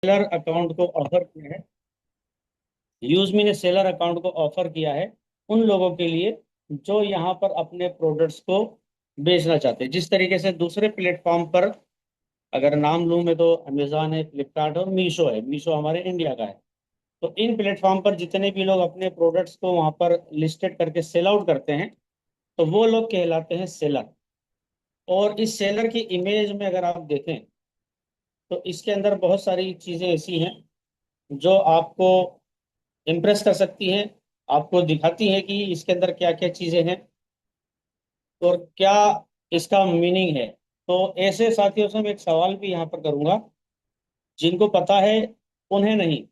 Seller account को offer किया है। यूजमी ने सेलर अकाउंट को ऑफर किया है उन लोगों के लिए जो यहाँ पर अपने प्रोडक्ट्स को बेचना चाहते हैं। जिस तरीके से दूसरे प्लेटफॉर्म पर अगर नाम लूँ मैं तो अमेजोन है, फ्लिपकार्ट और मीशो है। मीशो हमारे इंडिया का है। तो इन प्लेटफॉर्म पर जितने भी लोग अपने प्रोडक्ट्स को वहाँ पर लिस्टेड करके सेल आउट करते हैं तो वो लोग कहलाते हैं सेलर। और इस सेलर की इमेज में अगर आप देखें तो इसके अंदर बहुत सारी चीज़ें ऐसी हैं जो आपको इम्प्रेस कर सकती हैं, आपको दिखाती हैं कि इसके अंदर क्या क्या चीज़ें हैं और क्या इसका मीनिंग है। तो ऐसे साथियों से मैं एक सवाल भी यहाँ पर करूँगा, जिनको पता है उन्हें नहीं,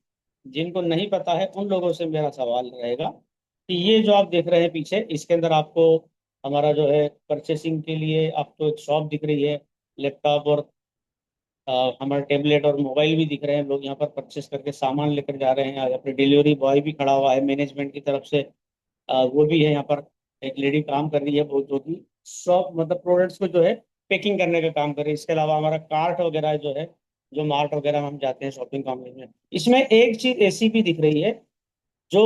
जिनको नहीं पता है उन लोगों से मेरा सवाल रहेगा कि ये जो आप देख रहे हैं पीछे, इसके अंदर आपको हमारा जो है परचेसिंग के लिए आपको एक शॉप दिख रही है। लैपटॉप और हमारे टेबलेट और मोबाइल भी दिख रहे हैं। लोग यहाँ पर परचेस करके सामान लेकर जा रहे हैं। अपने डिलीवरी बॉय भी खड़ा हुआ है मैनेजमेंट की तरफ से। वो भी है यहाँ पर। एक लेडी काम कर रही है वो, जो कि शॉप मतलब प्रोडक्ट्स को जो है पैकिंग करने का काम कर रही है। इसके अलावा हमारा कार्ट वगैरह जो है, जो मार्ट वगैरह में हम जाते हैं शॉपिंग कॉम्प्लेक्स में, इसमें एक चीज ऐसी भी दिख रही है जो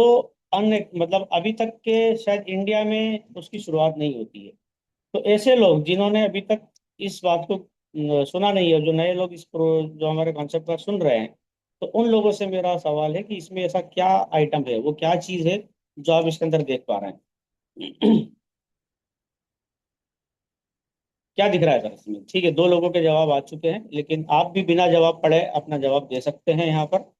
अन्य मतलब अभी तक के शायद इंडिया में उसकी शुरुआत नहीं होती है। तो ऐसे लोग जिन्होंने अभी तक इस बात को सुना नहीं है, जो नए लोग जो हमारे कॉन्सेप्ट पर सुन रहे हैं, तो उन लोगों से मेरा सवाल है कि इसमें ऐसा क्या आइटम है, वो क्या चीज़ है जो आप इसके अंदर देख पा रहे हैं। क्या दिख रहा है सर इसमें? ठीक है, दो लोगों के जवाब आ चुके हैं, लेकिन आप भी बिना जवाब पढ़े अपना जवाब दे सकते हैं यहाँ पर।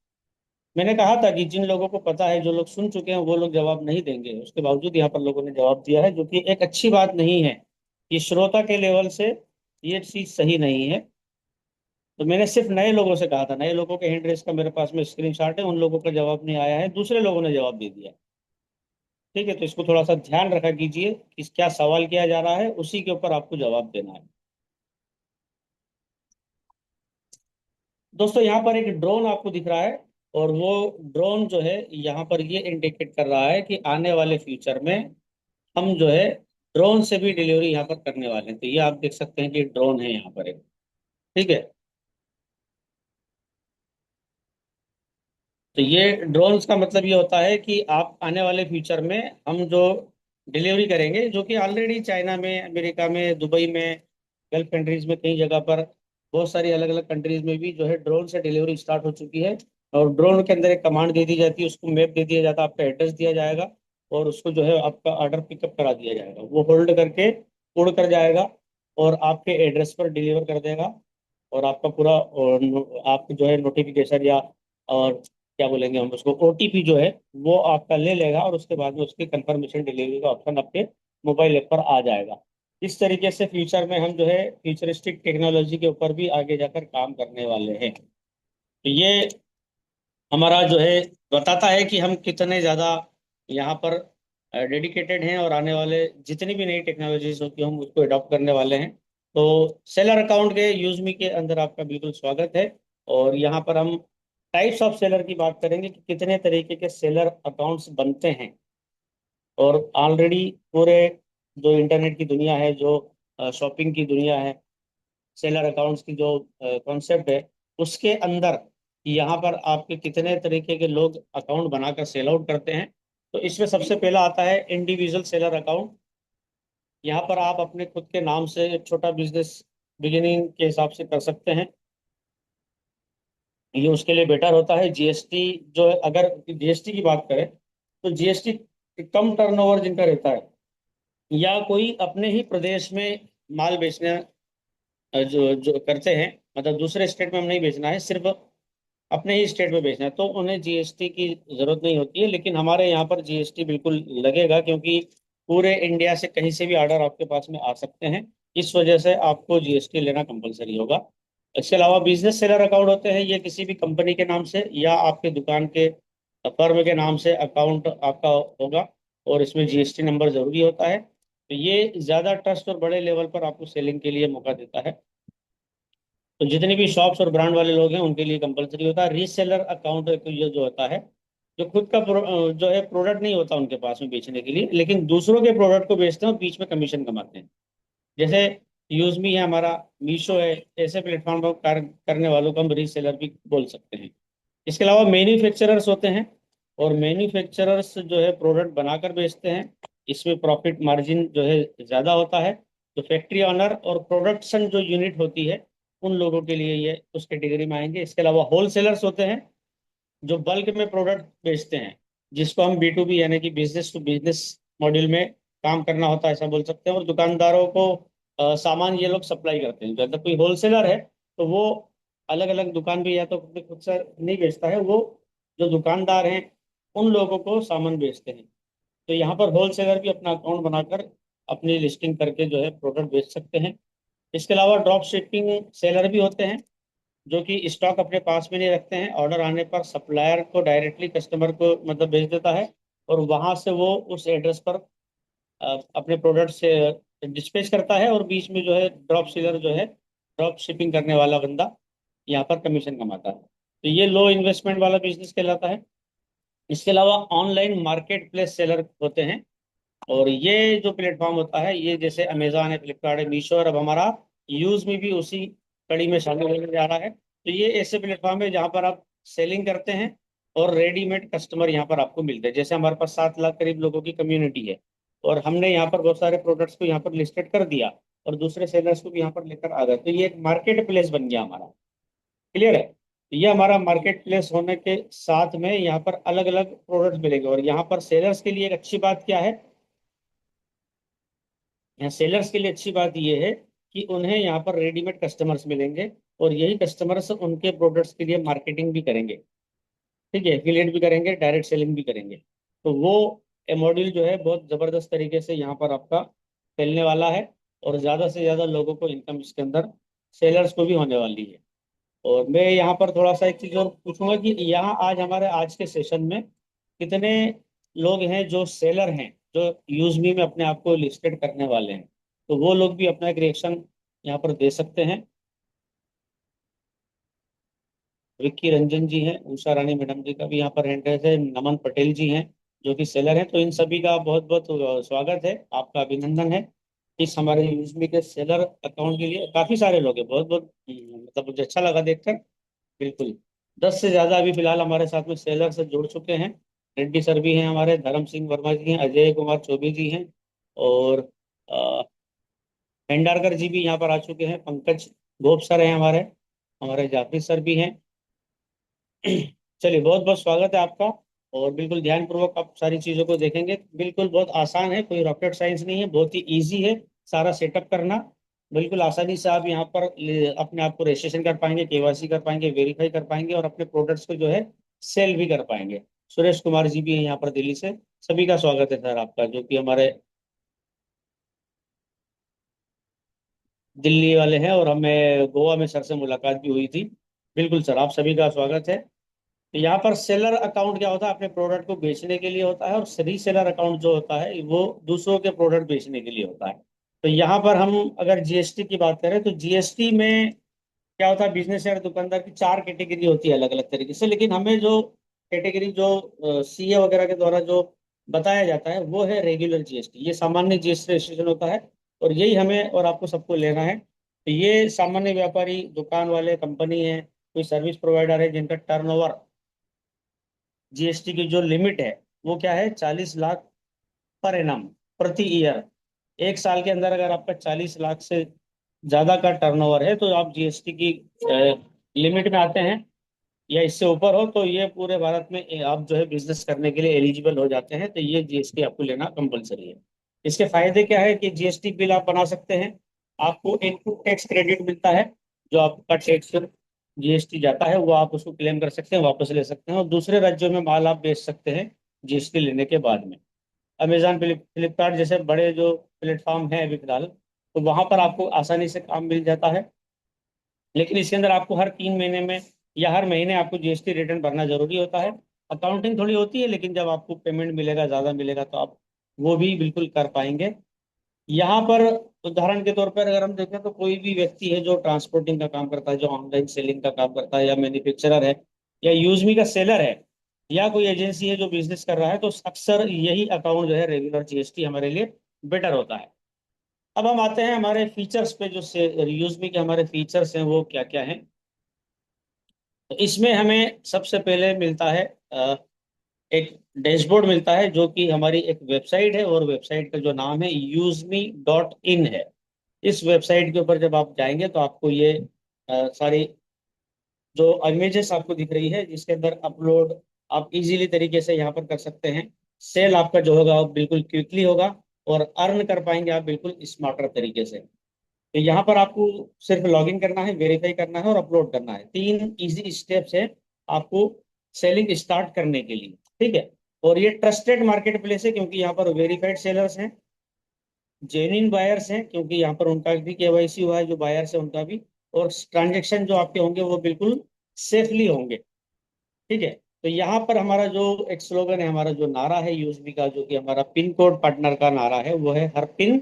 मैंने कहा था कि जिन लोगों को पता है, जो लोग सुन चुके हैं, वो लोग जवाब नहीं देंगे। उसके बावजूद यहाँ पर लोगों ने जवाब दिया है, जो कि एक अच्छी बात नहीं है। कि श्रोता के लेवल से ये चीज़ सही नहीं है। तो मैंने सिर्फ नए लोगों से कहा था, नए लोगों के हैंड रेस का मेरे पास में स्क्रीनशॉट है। उन लोगों का जवाब नहीं आया है, दूसरे लोगों ने जवाब दे दिया। ठीक है, तो इसको थोड़ा सा ध्यान रखा कीजिए कि क्या सवाल किया जा रहा है, उसी के ऊपर आपको जवाब देना है। दोस्तों, यहाँ पर एक ड्रोन आपको दिख रहा है। और वो ड्रोन जो है यहाँ पर ये इंडिकेट कर रहा है कि आने वाले फ्यूचर में हम जो है ड्रोन से भी डिलीवरी यहाँ पर करने वाले हैं। तो ये आप देख सकते हैं कि ड्रोन है यहाँ पर एक। ठीक है, तो ये ड्रोन्स का मतलब ये होता है कि आप आने वाले फ्यूचर में हम जो डिलीवरी करेंगे, जो कि ऑलरेडी चाइना में, अमेरिका में, दुबई में, गल्फ कंट्रीज में, कई जगह पर, बहुत सारी अलग अलग कंट्रीज में भी जो है ड्रोन से डिलीवरी स्टार्ट हो चुकी है। और ड्रोन के अंदर एक कमांड दे दी जाती है, उसको मैप दे दिया जाता है, आपका एड्रेस दिया जाएगा और उसको जो है आपका ऑर्डर पिकअप करा दिया जाएगा। वो होल्ड करके उड़ कर जाएगा और आपके एड्रेस पर डिलीवर कर देगा। और आपका पूरा आपको जो है नोटिफिकेशन या और क्या बोलेंगे हम उसको, ओटीपी जो है वो आपका ले लेगा और उसके बाद में उसकी कंफर्मेशन डिलीवरी का ऑप्शन आपके मोबाइल ऐप पर आ जाएगा। इस तरीके से फ्यूचर में हम जो है फ्यूचरिस्टिक टेक्नोलॉजी के ऊपर भी आगे जाकर काम करने वाले हैं। तो ये हमारा जो है बताता है कि हम कितने ज़्यादा यहाँ पर डेडिकेटेड हैं और आने वाले जितनी भी नई टेक्नोलॉजीज होती हैं हम उसको अडॉप्ट करने वाले हैं। तो सेलर अकाउंट के यूजमी के अंदर आपका बिल्कुल स्वागत है। और यहाँ पर हम टाइप्स ऑफ सेलर की बात करेंगे कि कितने तरीके के सेलर अकाउंट्स बनते हैं। और ऑलरेडी पूरे जो इंटरनेट की दुनिया है, जो शॉपिंग की दुनिया है, सेलर अकाउंट्स की जो कॉन्सेप्ट है, उसके अंदर यहाँ पर आपके कितने तरीके के लोग अकाउंट बनाकर सेल आउट करते हैं। तो इसमें सबसे पहला आता है इंडिविजुअल सेलर अकाउंट। यहाँ पर आप अपने खुद के नाम से एक छोटा बिजनेस बिगिनिंग के हिसाब से कर सकते हैं। ये उसके लिए बेटर होता है। जीएसटी जो है, अगर जीएसटी की बात करें तो जीएसटी कम टर्नओवर जिनका रहता है, या कोई अपने ही प्रदेश में माल बेचने जो जो करते हैं, मतलब दूसरे स्टेट में हम नहीं बेचना है, सिर्फ अपने ही स्टेट में बेचना है, तो उन्हें जीएसटी की जरूरत नहीं होती है। लेकिन हमारे यहाँ पर जीएसटी बिल्कुल लगेगा, क्योंकि पूरे इंडिया से कहीं से भी ऑर्डर आपके पास में आ सकते हैं। इस वजह से आपको जीएसटी लेना कंपलसरी होगा। इसके अलावा बिजनेस सेलर अकाउंट होते हैं, ये किसी भी कंपनी के नाम से या आपके दुकान के फर्म के नाम से अकाउंट आपका होगा और इसमें जीएसटी नंबर जरूरी होता है। तो ये ज़्यादा ट्रस्ट और बड़े लेवल पर आपको सेलिंग के लिए मौका देता है। तो जितने भी शॉप्स और ब्रांड वाले लोग हैं उनके लिए कंपलसरी होता है। रीसेलर अकाउंट ये जो होता है, जो खुद का जो है प्रोडक्ट नहीं होता उनके पास में बेचने के लिए, लेकिन दूसरों के प्रोडक्ट को बेचते हैं और बीच में कमीशन कमाते हैं। जैसे यूजमी है हमारा, मीशो है, ऐसे प्लेटफॉर्म पर कार्य करने वालों को हम रीसेलर भी बोल सकते हैं। इसके अलावा मैन्युफैक्चरर्स होते हैं, और मैन्युफैक्चरर्स जो है प्रोडक्ट बनाकर बेचते हैं, इसमें प्रॉफिट मार्जिन जो है ज़्यादा होता है। तो फैक्ट्री ऑनर और प्रोडक्शन जो यूनिट होती है, उन लोगों के लिए ये उस कैटेगरी में आएंगे। इसके अलावा होलसेलर्स होते हैं, जो बल्क में प्रोडक्ट बेचते हैं, जिसको हम B2B यानी कि बिजनेस टू बिजनेस मॉड्यूल में काम करना होता है, ऐसा बोल सकते हैं। और दुकानदारों को सामान ये लोग सप्लाई करते हैं। जब कोई होलसेलर है तो वो अलग अलग दुकान भी या तो अपने खुद से नहीं बेचता है, वो जो दुकानदार हैं उन लोगों को सामान बेचते हैं। तो यहाँ पर होलसेलर भी अपना अकाउंट बनाकर अपनी लिस्टिंग करके जो है प्रोडक्ट बेच सकते हैं। इसके अलावा ड्रॉप शिपिंग सेलर भी होते हैं, जो कि स्टॉक अपने पास में नहीं रखते हैं, ऑर्डर आने पर सप्लायर को डायरेक्टली कस्टमर को मतलब भेज देता है, और वहां से वो उस एड्रेस पर अपने प्रोडक्ट से डिस्पैच करता है, और बीच में जो है ड्रॉप सीलर जो है, ड्रॉप शिपिंग करने वाला बंदा यहाँ पर कमीशन कमाता है। तो ये लो इन्वेस्टमेंट वाला बिजनेस कहलाता है। इसके अलावा ऑनलाइन मार्केट प्लेस सेलर होते हैं, और ये जो प्लेटफॉर्म होता है, ये जैसे अमेजोन है, फ्लिपकार्ट है, मीशो, और अब हमारा यूज में भी उसी कड़ी में शामिल होने जा रहा है। तो ये ऐसे प्लेटफॉर्म है जहाँ पर आप सेलिंग करते हैं और रेडीमेड कस्टमर यहाँ पर आपको मिलते हैं। जैसे हमारे पास 7 लाख करीब लोगों की कम्युनिटी है, और हमने यहाँ पर बहुत सारे प्रोडक्ट्स को यहाँ पर लिस्टेड कर दिया, और दूसरे सेलर्स को भी यहाँ पर लेकर आ गए, तो ये एक मार्केट प्लेस बन गया हमारा। क्लियर है? तो ये हमारा मार्केट प्लेस होने के साथ में यहाँ पर अलग अलग प्रोडक्ट्स मिलेंगे। और यहाँ पर सेलर्स के लिए एक अच्छी बात क्या है, यहाँ सेलर्स के लिए अच्छी बात यह है कि उन्हें यहाँ पर रेडीमेड कस्टमर्स मिलेंगे, और यही कस्टमर्स उनके प्रोडक्ट्स के लिए मार्केटिंग भी करेंगे। ठीक है, एफिलिएट भी करेंगे, डायरेक्ट सेलिंग भी करेंगे। तो वो मॉड्यूल जो है बहुत ज़बरदस्त तरीके से यहाँ पर आपका फैलने वाला है, और ज़्यादा से ज़्यादा लोगों को इनकम इसके अंदर सेलर्स को भी होने वाली है। और मैं यहाँ पर थोड़ा सा एक चीज़ और पूछूंगा कि यहाँ आज हमारे आज के सेशन में कितने लोग हैं जो सेलर हैं, जो यूजमी में अपने आप को लिस्टेड करने वाले हैं। तो वो लोग भी अपना एक रिएक्शन यहाँ पर दे सकते हैं। विक्की रंजन जी हैं, उषा रानी मैडम जी का भी यहाँ पर हैंड रेज़ है, नमन पटेल जी हैं जो कि सेलर हैं। तो इन सभी का बहुत बहुत स्वागत है, आपका अभिनंदन है इस हमारे यूजमी के सेलर अकाउंट के लिए। काफ़ी सारे लोग हैं, बहुत बहुत मतलब मुझे अच्छा लगा देखकर। बिल्कुल 10 से ज्यादा अभी फिलहाल हमारे साथ में सेलर से जुड़ चुके हैं। रेड्डी सर भी हैं हमारे, धर्म सिंह वर्मा जी हैं, अजय कुमार चौबे जी हैं, और अ, भंडारकर जी भी यहाँ पर आ चुके हैं, पंकज गोप सर हैं हमारे, हमारे जाफरी सर भी हैं। चलिए, बहुत बहुत स्वागत है आपका। और बिल्कुल ध्यानपूर्वक आप सारी चीज़ों को देखेंगे। बिल्कुल बहुत आसान है, कोई रॉकेट साइंस नहीं है, बहुत ही इजी है सारा सेटअप करना। बिल्कुल आसानी से आप यहाँ पर अपने आप को रजिस्ट्रेशन कर पाएंगे, KYC कर पाएंगे, वेरीफाई कर पाएंगे, और अपने प्रोडक्ट्स को जो है सेल भी कर पाएंगे। सुरेश कुमार जी भी हैं यहाँ पर दिल्ली से। सभी का स्वागत है सर आपका, जो कि हमारे दिल्ली वाले हैं, और हमें गोवा में सर से मुलाकात भी हुई थी। बिल्कुल सर, आप सभी का स्वागत है। तो यहाँ पर सेलर अकाउंट क्या होता है, अपने प्रोडक्ट को बेचने के लिए होता है, और रीसेलर अकाउंट जो होता है वो दूसरों के प्रोडक्ट बेचने के लिए होता है। तो यहाँ पर हम अगर जीएसटी की बात करें, तो जीएसटी में क्या होता है, बिजनेस या दुकानदार की 4 कैटेगरी होती है अलग अलग तरीके से। लेकिन हमें जो कैटेगरी जो सीए वगैरह के द्वारा जो बताया जाता है वो है रेगुलर जीएसटी। ये सामान्य जीएसटी रजिस्ट्रेशन होता है, और यही हमें और आपको सबको लेना है। तो ये सामान्य व्यापारी, दुकान वाले, कंपनी है, कोई सर्विस प्रोवाइडर है, जिनका टर्नओवर जीएसटी की जो लिमिट है वो क्या है, 40 लाख पर एनम, प्रति ईयर। एक साल के अंदर अगर आपका 40 लाख से ज्यादा का टर्नओवर है, तो आप जीएसटी की लिमिट में आते हैं, या इससे ऊपर हो, तो ये पूरे भारत में आप जो है बिजनेस करने के लिए एलिजिबल हो जाते हैं। तो ये जीएसटी आपको लेना कंपलसरी है। इसके फायदे क्या है कि जीएसटी बिल आप बना सकते हैं, आपको इनपुट टैक्स क्रेडिट मिलता है, जो आपका टैक्स जीएसटी जाता है वो आप उसको क्लेम कर सकते हैं, वापस ले सकते हैं, और दूसरे राज्यों में माल आप बेच सकते हैं जीएसटी लेने के बाद में। अमेजॉन, फ्लिपकार्ट जैसे बड़े जो प्लेटफॉर्म हैं अभी फिलहाल, तो वहां पर आपको आसानी से काम मिल जाता है। लेकिन इसके अंदर आपको हर 3 महीने में या हर महीने आपको जीएसटी रिटर्न भरना जरूरी होता है। अकाउंटिंग थोड़ी होती है, लेकिन जब आपको पेमेंट मिलेगा, ज़्यादा मिलेगा, तो आप वो भी बिल्कुल कर पाएंगे। यहाँ पर उदाहरण के तौर पर अगर हम देखें, तो कोई भी व्यक्ति है जो ट्रांसपोर्टिंग का काम करता है, जो ऑनलाइन सेलिंग का काम करता है, या मैन्युफैक्चरर है, या यूजमी का सेलर है, या कोई एजेंसी है जो बिजनेस कर रहा है, तो अक्सर यही अकाउंट जो है रेगुलर जीएसटी हमारे लिए बेटर होता है। अब हम आते हैं हमारे फीचर्स पे, जो से यूजमी के हमारे फीचर्स हैं वो क्या क्या हैं। तो इसमें हमें सबसे पहले मिलता है एक डैशबोर्ड मिलता है, जो कि हमारी एक वेबसाइट है, और वेबसाइट का जो नाम है usme.in है। इस वेबसाइट के ऊपर जब आप जाएंगे तो आपको ये सारी जो इमेजेस आपको दिख रही है, जिसके अंदर अपलोड आप इजीली तरीके से यहाँ पर कर सकते हैं। सेल आपका जो होगा वो बिल्कुल क्विकली होगा, और अर्न कर पाएंगे आप बिल्कुल स्मार्टर तरीके से। तो यहाँ पर आपको सिर्फ लॉगिन करना है, वेरीफाई करना है और अपलोड करना है। 3 इजी स्टेप्स है आपको सेलिंग स्टार्ट करने के लिए। ठीक है। और ये ट्रस्टेड मार्केट प्लेस है, क्योंकि यहाँ पर वेरीफाइड सेलर्स हैं, जेन्युइन बायर्स हैं, क्योंकि यहाँ पर उनका भी केवाईसी हुआ है, जो बायर्स है उनका भी। और ट्रांजेक्शन जो आपके होंगे वो बिल्कुल सेफली होंगे। ठीक है। तो यहाँ पर हमारा जो एक स्लोगन है, हमारा जो नारा है यूएसबी का, जो कि हमारा पिन कोड पार्टनर का नारा है, वो है हर पिन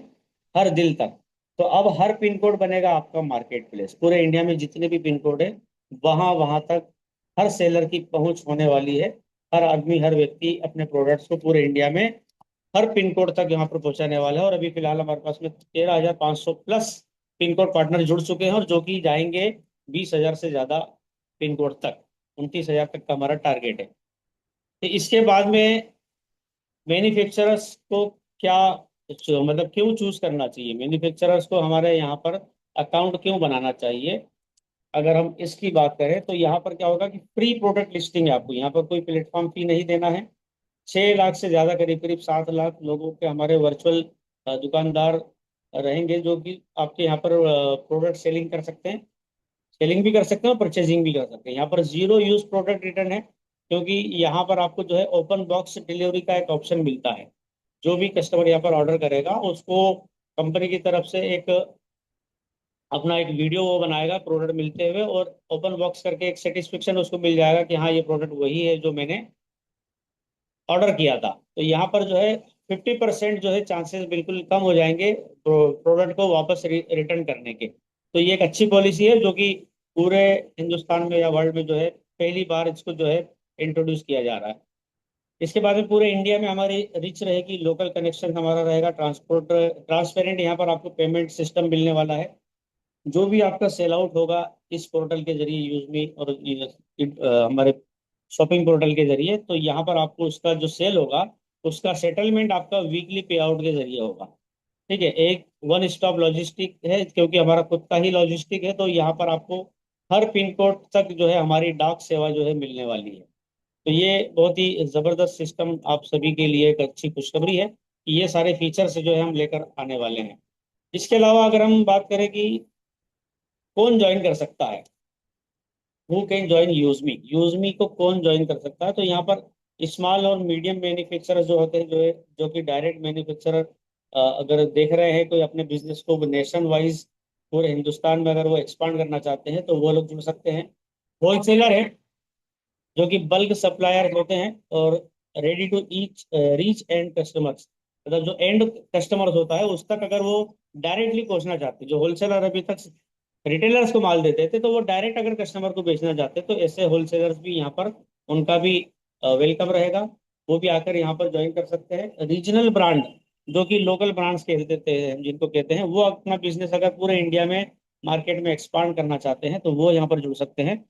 हर दिल तक। तो अब हर पिन कोड बनेगा आपका मार्केट प्लेस। पूरे इंडिया में जितने भी पिन कोड है, वहां वहां तक हर सेलर की पहुंच होने वाली है। हर आदमी, हर व्यक्ति अपने प्रोडक्ट्स को पूरे इंडिया में हर पिन कोड तक यहाँ पर पहुंचाने वाला है। और अभी फिलहाल हमारे पास में 13,500 प्लस पिन कोड पार्टनर जुड़ चुके हैं, और जो कि जाएंगे 20,000 से ज्यादा पिन कोड तक। 29,000 तक का हमारा टारगेट है। तो इसके बाद में मैन्युफैक्चरर्स को क्या मतलब क्यों चूज करना चाहिए, मैन्युफैक्चरर्स को हमारे यहाँ पर अकाउंट क्यों बनाना चाहिए। अगर हम इसकी बात करें तो यहाँ पर क्या होगा कि फ्री प्रोडक्ट लिस्टिंग है। आपको यहाँ पर कोई प्लेटफॉर्म फी नहीं देना है। 6 लाख से ज्यादा, करीब करीब 7 लाख लोगों के हमारे वर्चुअल दुकानदार रहेंगे, जो कि आपके यहाँ पर प्रोडक्ट सेलिंग कर सकते हैं। सेलिंग भी कर सकते हैं और परचेजिंग भी कर सकते हैं। यहाँ पर जीरो यूज प्रोडक्ट रिटर्न है, क्योंकि यहाँ पर आपको जो है ओपन बॉक्स डिलीवरी का एक ऑप्शन मिलता है। जो भी कस्टमर यहाँ पर ऑर्डर करेगा, उसको कंपनी की तरफ से एक अपना एक वीडियो वो बनाएगा प्रोडक्ट मिलते हुए, और ओपन बॉक्स करके एक सेटिस्फेक्शन उसको मिल जाएगा कि हाँ, ये प्रोडक्ट वही है जो मैंने ऑर्डर किया था। तो यहाँ पर जो है 50% जो है चांसेस बिल्कुल कम हो जाएंगे प्रोडक्ट को वापस रिटर्न करने के। तो ये एक अच्छी पॉलिसी है, जो कि पूरे हिंदुस्तान में या वर्ल्ड में जो है पहली बार इसको जो है इंट्रोड्यूस किया जा रहा है। इसके बाद में पूरे इंडिया में हमारी रिच रहेगी, लोकल कनेक्शन हमारा रहेगा, ट्रांसपोर्ट ट्रांसपेरेंट यहाँ पर आपको पेमेंट सिस्टम मिलने वाला है। जो भी आपका सेल आउट होगा इस पोर्टल के जरिए, यूजमी और हमारे शॉपिंग पोर्टल के जरिए, तो यहाँ पर आपको उसका जो सेल होगा, उसका सेटलमेंट आपका वीकली पे आउट के जरिए होगा। ठीक है। एक वन स्टॉप लॉजिस्टिक है, क्योंकि हमारा खुद का ही लॉजिस्टिक है, तो यहाँ पर आपको हर पिन कोड तक जो है हमारी डाक सेवा जो है मिलने वाली है। तो ये बहुत ही जबरदस्त सिस्टम आप सभी के लिए एक अच्छी खुशखबरी है कि ये सारे फीचर्स जो है हम लेकर आने वाले हैं। इसके अलावा अगर हम बात करें कि कौन ज्वाइन कर सकता है, हु कैन ज्वाइन यूजमी, यूजमी को कौन ज्वाइन कर सकता है, तो यहाँ पर स्मॉल और मीडियम मैन्युफैक्चरर जो होते हैं, जो कि डायरेक्ट मैन्युफैक्चरर, अगर देख रहे हैं कोई अपने बिजनेस को नेशन वाइज पूरे हिंदुस्तान में अगर वो एक्सपांड करना चाहते हैं, तो वो लोग जुड़ सकते हैं। होलसेलर है, जो कि बल्क सप्लायर होते हैं, और ready to each reach end customers, मतलब जो एंड कस्टमर्स होता है उस तक अगर वो डायरेक्टली पहुंचना चाहते हैं। जो होलसेलर अभी तक रिटेलर्स को माल देते थे, तो वो डायरेक्ट अगर कस्टमर को बेचना चाहते हैं, तो ऐसे होलसेलर्स भी यहाँ पर, उनका भी वेलकम रहेगा। वो भी आकर यहाँ पर ज्वाइन कर सकते हैं। रीजनल ब्रांड, जो कि लोकल ब्रांड्स कहते थे, जिनको कहते हैं, वो अपना बिजनेस अगर पूरे इंडिया में मार्केट में एक्सपांड करना चाहते हैं, तो वो यहाँ पर जुड़ सकते हैं।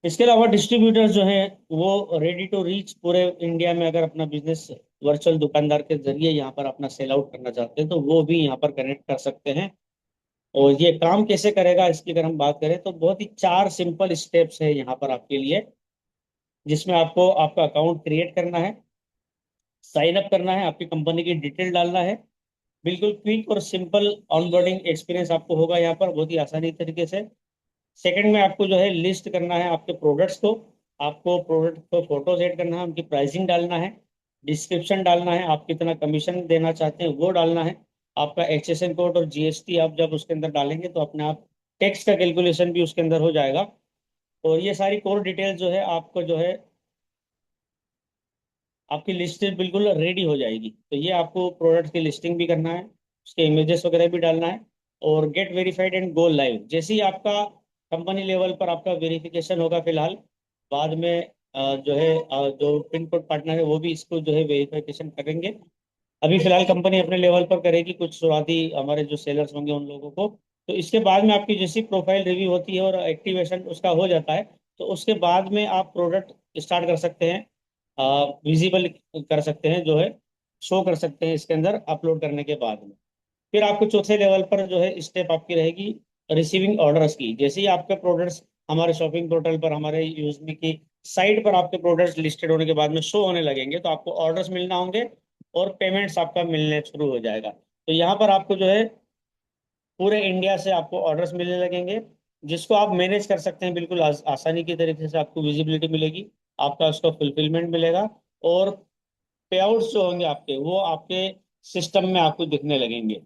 इसके अलावा डिस्ट्रीब्यूटर्स जो हैं, वो रेडी टू रीच पूरे इंडिया में अगर अपना बिजनेस वर्चुअल दुकानदार के जरिए यहाँ पर अपना सेल आउट करना चाहते हैं, तो वो भी यहाँ पर कनेक्ट कर सकते हैं। और ये काम कैसे करेगा, इसकी अगर हम बात करें, तो बहुत ही 4 सिंपल स्टेप्स है यहाँ पर आपके लिए, जिसमें आपको आपका अकाउंट क्रिएट करना है, साइन अप करना है, आपकी कंपनी की डिटेल डालना है। बिल्कुल क्विक और सिंपल ऑनबोर्डिंग एक्सपीरियंस आपको होगा यहाँ पर, बहुत ही आसानी तरीके से। सेकंड में आपको जो है लिस्ट करना है आपके प्रोडक्ट्स को। आपको प्रोडक्ट को फोटोज ऐड करना है, उनकी प्राइसिंग डालना है, डिस्क्रिप्शन डालना है, आप कितना कमीशन देना चाहते हैं वो डालना है। आपका HSN कोड और GST आप जब उसके अंदर डालेंगे, तो अपने आप टैक्स का कैलकुलेशन भी उसके अंदर हो जाएगा। और ये सारी कोर डिटेल जो है आपको जो है आपकी लिस्ट बिल्कुल रेडी हो जाएगी। तो ये आपको प्रोडक्ट की लिस्टिंग भी करना है, उसके इमेजेस वगैरह भी डालना है, और gate verified and go live. जैसे ही आपका कंपनी लेवल पर आपका वेरिफिकेशन होगा फिलहाल, बाद में जो है जो पिन कोड पार्टनर है वो भी इसको जो है वेरिफिकेशन करेंगे। अभी फिलहाल कंपनी अपने लेवल पर करेगी, कुछ शुरुआती हमारे जो सेलर्स होंगे उन लोगों को। तो इसके बाद में आपकी जैसी प्रोफाइल रिव्यू होती है और एक्टिवेशन उसका हो जाता है, तो उसके बाद में आप प्रोडक्ट स्टार्ट कर सकते हैं, विजिबल कर सकते हैं जो है, शो कर सकते हैं इसके अंदर अपलोड करने के बाद में। फिर आपको चौथे लेवल पर जो है स्टेप आपकी रहेगी रिसीविंग ऑर्डर्स की। जैसे ही आपके प्रोडक्ट्स हमारे शॉपिंग पोर्टल पर, हमारे यूजमी की साइट पर आपके प्रोडक्ट्स लिस्टेड होने के बाद में शो होने लगेंगे, तो आपको ऑर्डर्स मिलना होंगे और पेमेंट्स आपका मिलने शुरू हो जाएगा। तो यहाँ पर आपको जो है पूरे इंडिया से आपको ऑर्डर्स मिलने लगेंगे, जिसको आप मैनेज कर सकते हैं बिल्कुल आसानी की तरीके से। आपको विजिबिलिटी मिलेगी, आपका उसका फुलफिलमेंट मिलेगा, और पे आउट्स जो होंगे आपके, वो आपके सिस्टम में आपको दिखने लगेंगे।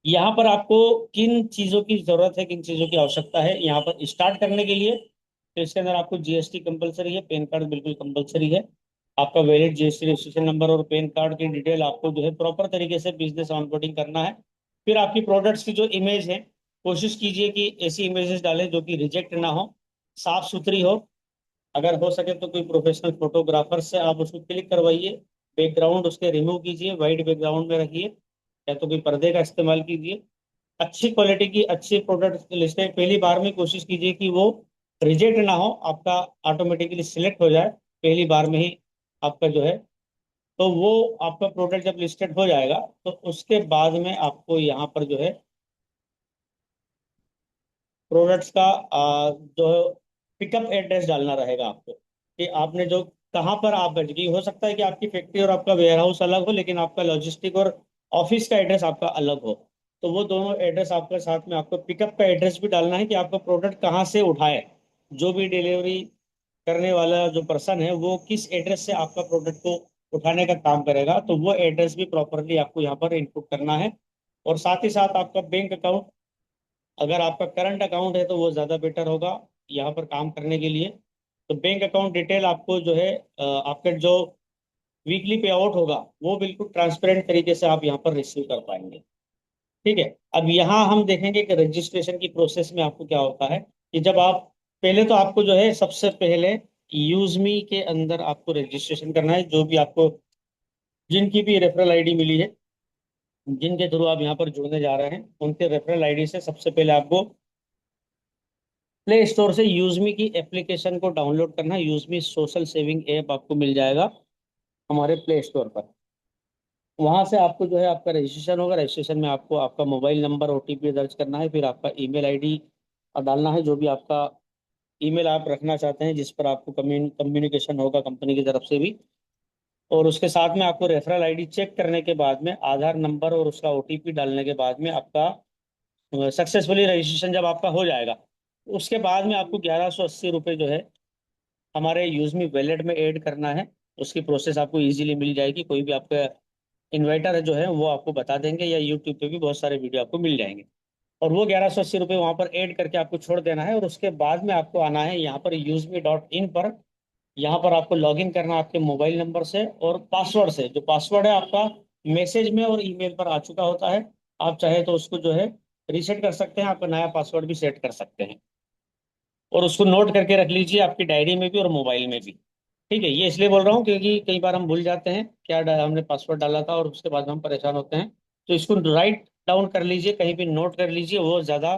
यहाँ पर आपको किन चीज़ों की ज़रूरत है, किन चीज़ों की आवश्यकता है यहाँ पर स्टार्ट करने के लिए, तो इसके अंदर आपको जीएसटी कंपलसरी है, पैन कार्ड बिल्कुल कंपलसरी है। आपका वैलिड जीएसटी रजिस्ट्रेशन नंबर और पैन कार्ड की डिटेल आपको जो है प्रॉपर तरीके से बिजनेस ऑनबोर्डिंग करना है। फिर आपकी प्रोडक्ट्स की जो इमेज है, कोशिश कीजिए कि ऐसी इमेजेस डालें जो कि रिजेक्ट ना हो, साफ सुथरी हो। अगर हो सके तो कोई प्रोफेशनल फोटोग्राफर से आप उसको क्लिक करवाइए, बैकग्राउंड उसके रिमूव कीजिए, वाइट बैकग्राउंड में रखिए, या तो कोई पर्दे का इस्तेमाल कीजिए। अच्छी क्वालिटी की अच्छी प्रोडक्ट लिस्टें पहली बार में कोशिश कीजिए कि वो रिजेक्ट ना हो, आपका ऑटोमेटिकली सिलेक्ट हो जाए पहली बार में ही आपका जो है। तो वो आपका प्रोडक्ट जब लिस्टेड हो जाएगा, तो उसके बाद में आपको यहाँ पर जो है प्रोडक्ट्स का जो पिकअप एड्रेस डालना रहेगा आपको, कि आपने जो कहाँ पर आप बैठ गई। हो सकता है कि आपकी फैक्ट्री और आपका वेयर हाउस अलग हो, लेकिन आपका लॉजिस्टिक और ऑफिस का एड्रेस आपका अलग हो। तो वो दोनों एड्रेस आपके साथ में आपको पिकअप का एड्रेस भी डालना है, कि आपका प्रोडक्ट कहाँ से उठाए, जो भी डिलीवरी करने वाला जो पर्सन है वो किस एड्रेस से आपका प्रोडक्ट को उठाने का काम करेगा। तो वो एड्रेस भी प्रॉपरली आपको यहाँ पर इनपुट करना है। और साथ ही साथ आपका बैंक अकाउंट, अगर आपका करंट अकाउंट है तो वो ज़्यादा बेटर होगा यहाँ पर काम करने के लिए। तो बैंक अकाउंट डिटेल आपको जो है आपका जो वीकली पे आउट होगा वो बिल्कुल ट्रांसपेरेंट तरीके से आप यहाँ पर रिसीव कर पाएंगे। ठीक है। अब यहाँ हम देखेंगे कि रजिस्ट्रेशन की प्रोसेस में आपको क्या होता है, कि जब आप पहले तो आपको जो है सबसे पहले यूजमी के अंदर आपको रजिस्ट्रेशन करना है। जो भी आपको जिनकी भी रेफरल आईडी मिली है, जिनके थ्रू आप यहाँ पर जुड़ने जा रहे हैं, उनके रेफरल आईडी से सबसे पहले आपको प्ले स्टोर से यूजमी की एप्लीकेशन को डाउनलोड करना है। यूजमी सोशल सेविंग ऐप आपको मिल जाएगा हमारे प्ले स्टोर पर। वहां से आपको जो है आपका रजिस्ट्रेशन होगा। रजिस्ट्रेशन में आपको आपका मोबाइल नंबर, ओटीपी दर्ज करना है, फिर आपका ईमेल आईडी डालना है, जो भी आपका ईमेल आप रखना चाहते हैं जिस पर आपको कम्युनिकेशन होगा कंपनी की तरफ से भी। और उसके साथ में आपको रेफरल आईडी चेक करने के बाद में आधार नंबर और उसका ओटीपी डालने के बाद में आपका सक्सेसफुली रजिस्ट्रेशन जब आपका हो जाएगा, उसके बाद में आपको 1180 रुपये जो है हमारे यूजमी वैलेट में ऐड करना है। उसकी प्रोसेस आपको इजीली मिल जाएगी, कोई भी आपका इन्वाइटर है जो है वो आपको बता देंगे, या यूट्यूब पे भी बहुत सारे वीडियो आपको मिल जाएंगे। और वो 1180 रुपये वहाँ पर ऐड करके आपको छोड़ देना है, और उसके बाद में आपको आना है यहाँ पर यूजमी.इन पर। यहाँ पर आपको लॉगिन करना है आपके मोबाइल नंबर से और पासवर्ड से। जो पासवर्ड है आपका मैसेज में और ईमेल पर आ चुका होता है, आप चाहे तो उसको जो है रीसेट कर सकते हैं, आपका नया पासवर्ड भी सेट कर सकते हैं। और उसको नोट करके रख लीजिए आपकी डायरी में भी और मोबाइल में भी। ठीक है। ये इसलिए बोल रहा हूँ क्योंकि कई बार हम भूल जाते हैं क्या हमने पासवर्ड डाला था, और उसके बाद हम परेशान होते हैं। तो इसको राइट डाउन कर लीजिए, कहीं भी नोट कर लीजिए, वो ज़्यादा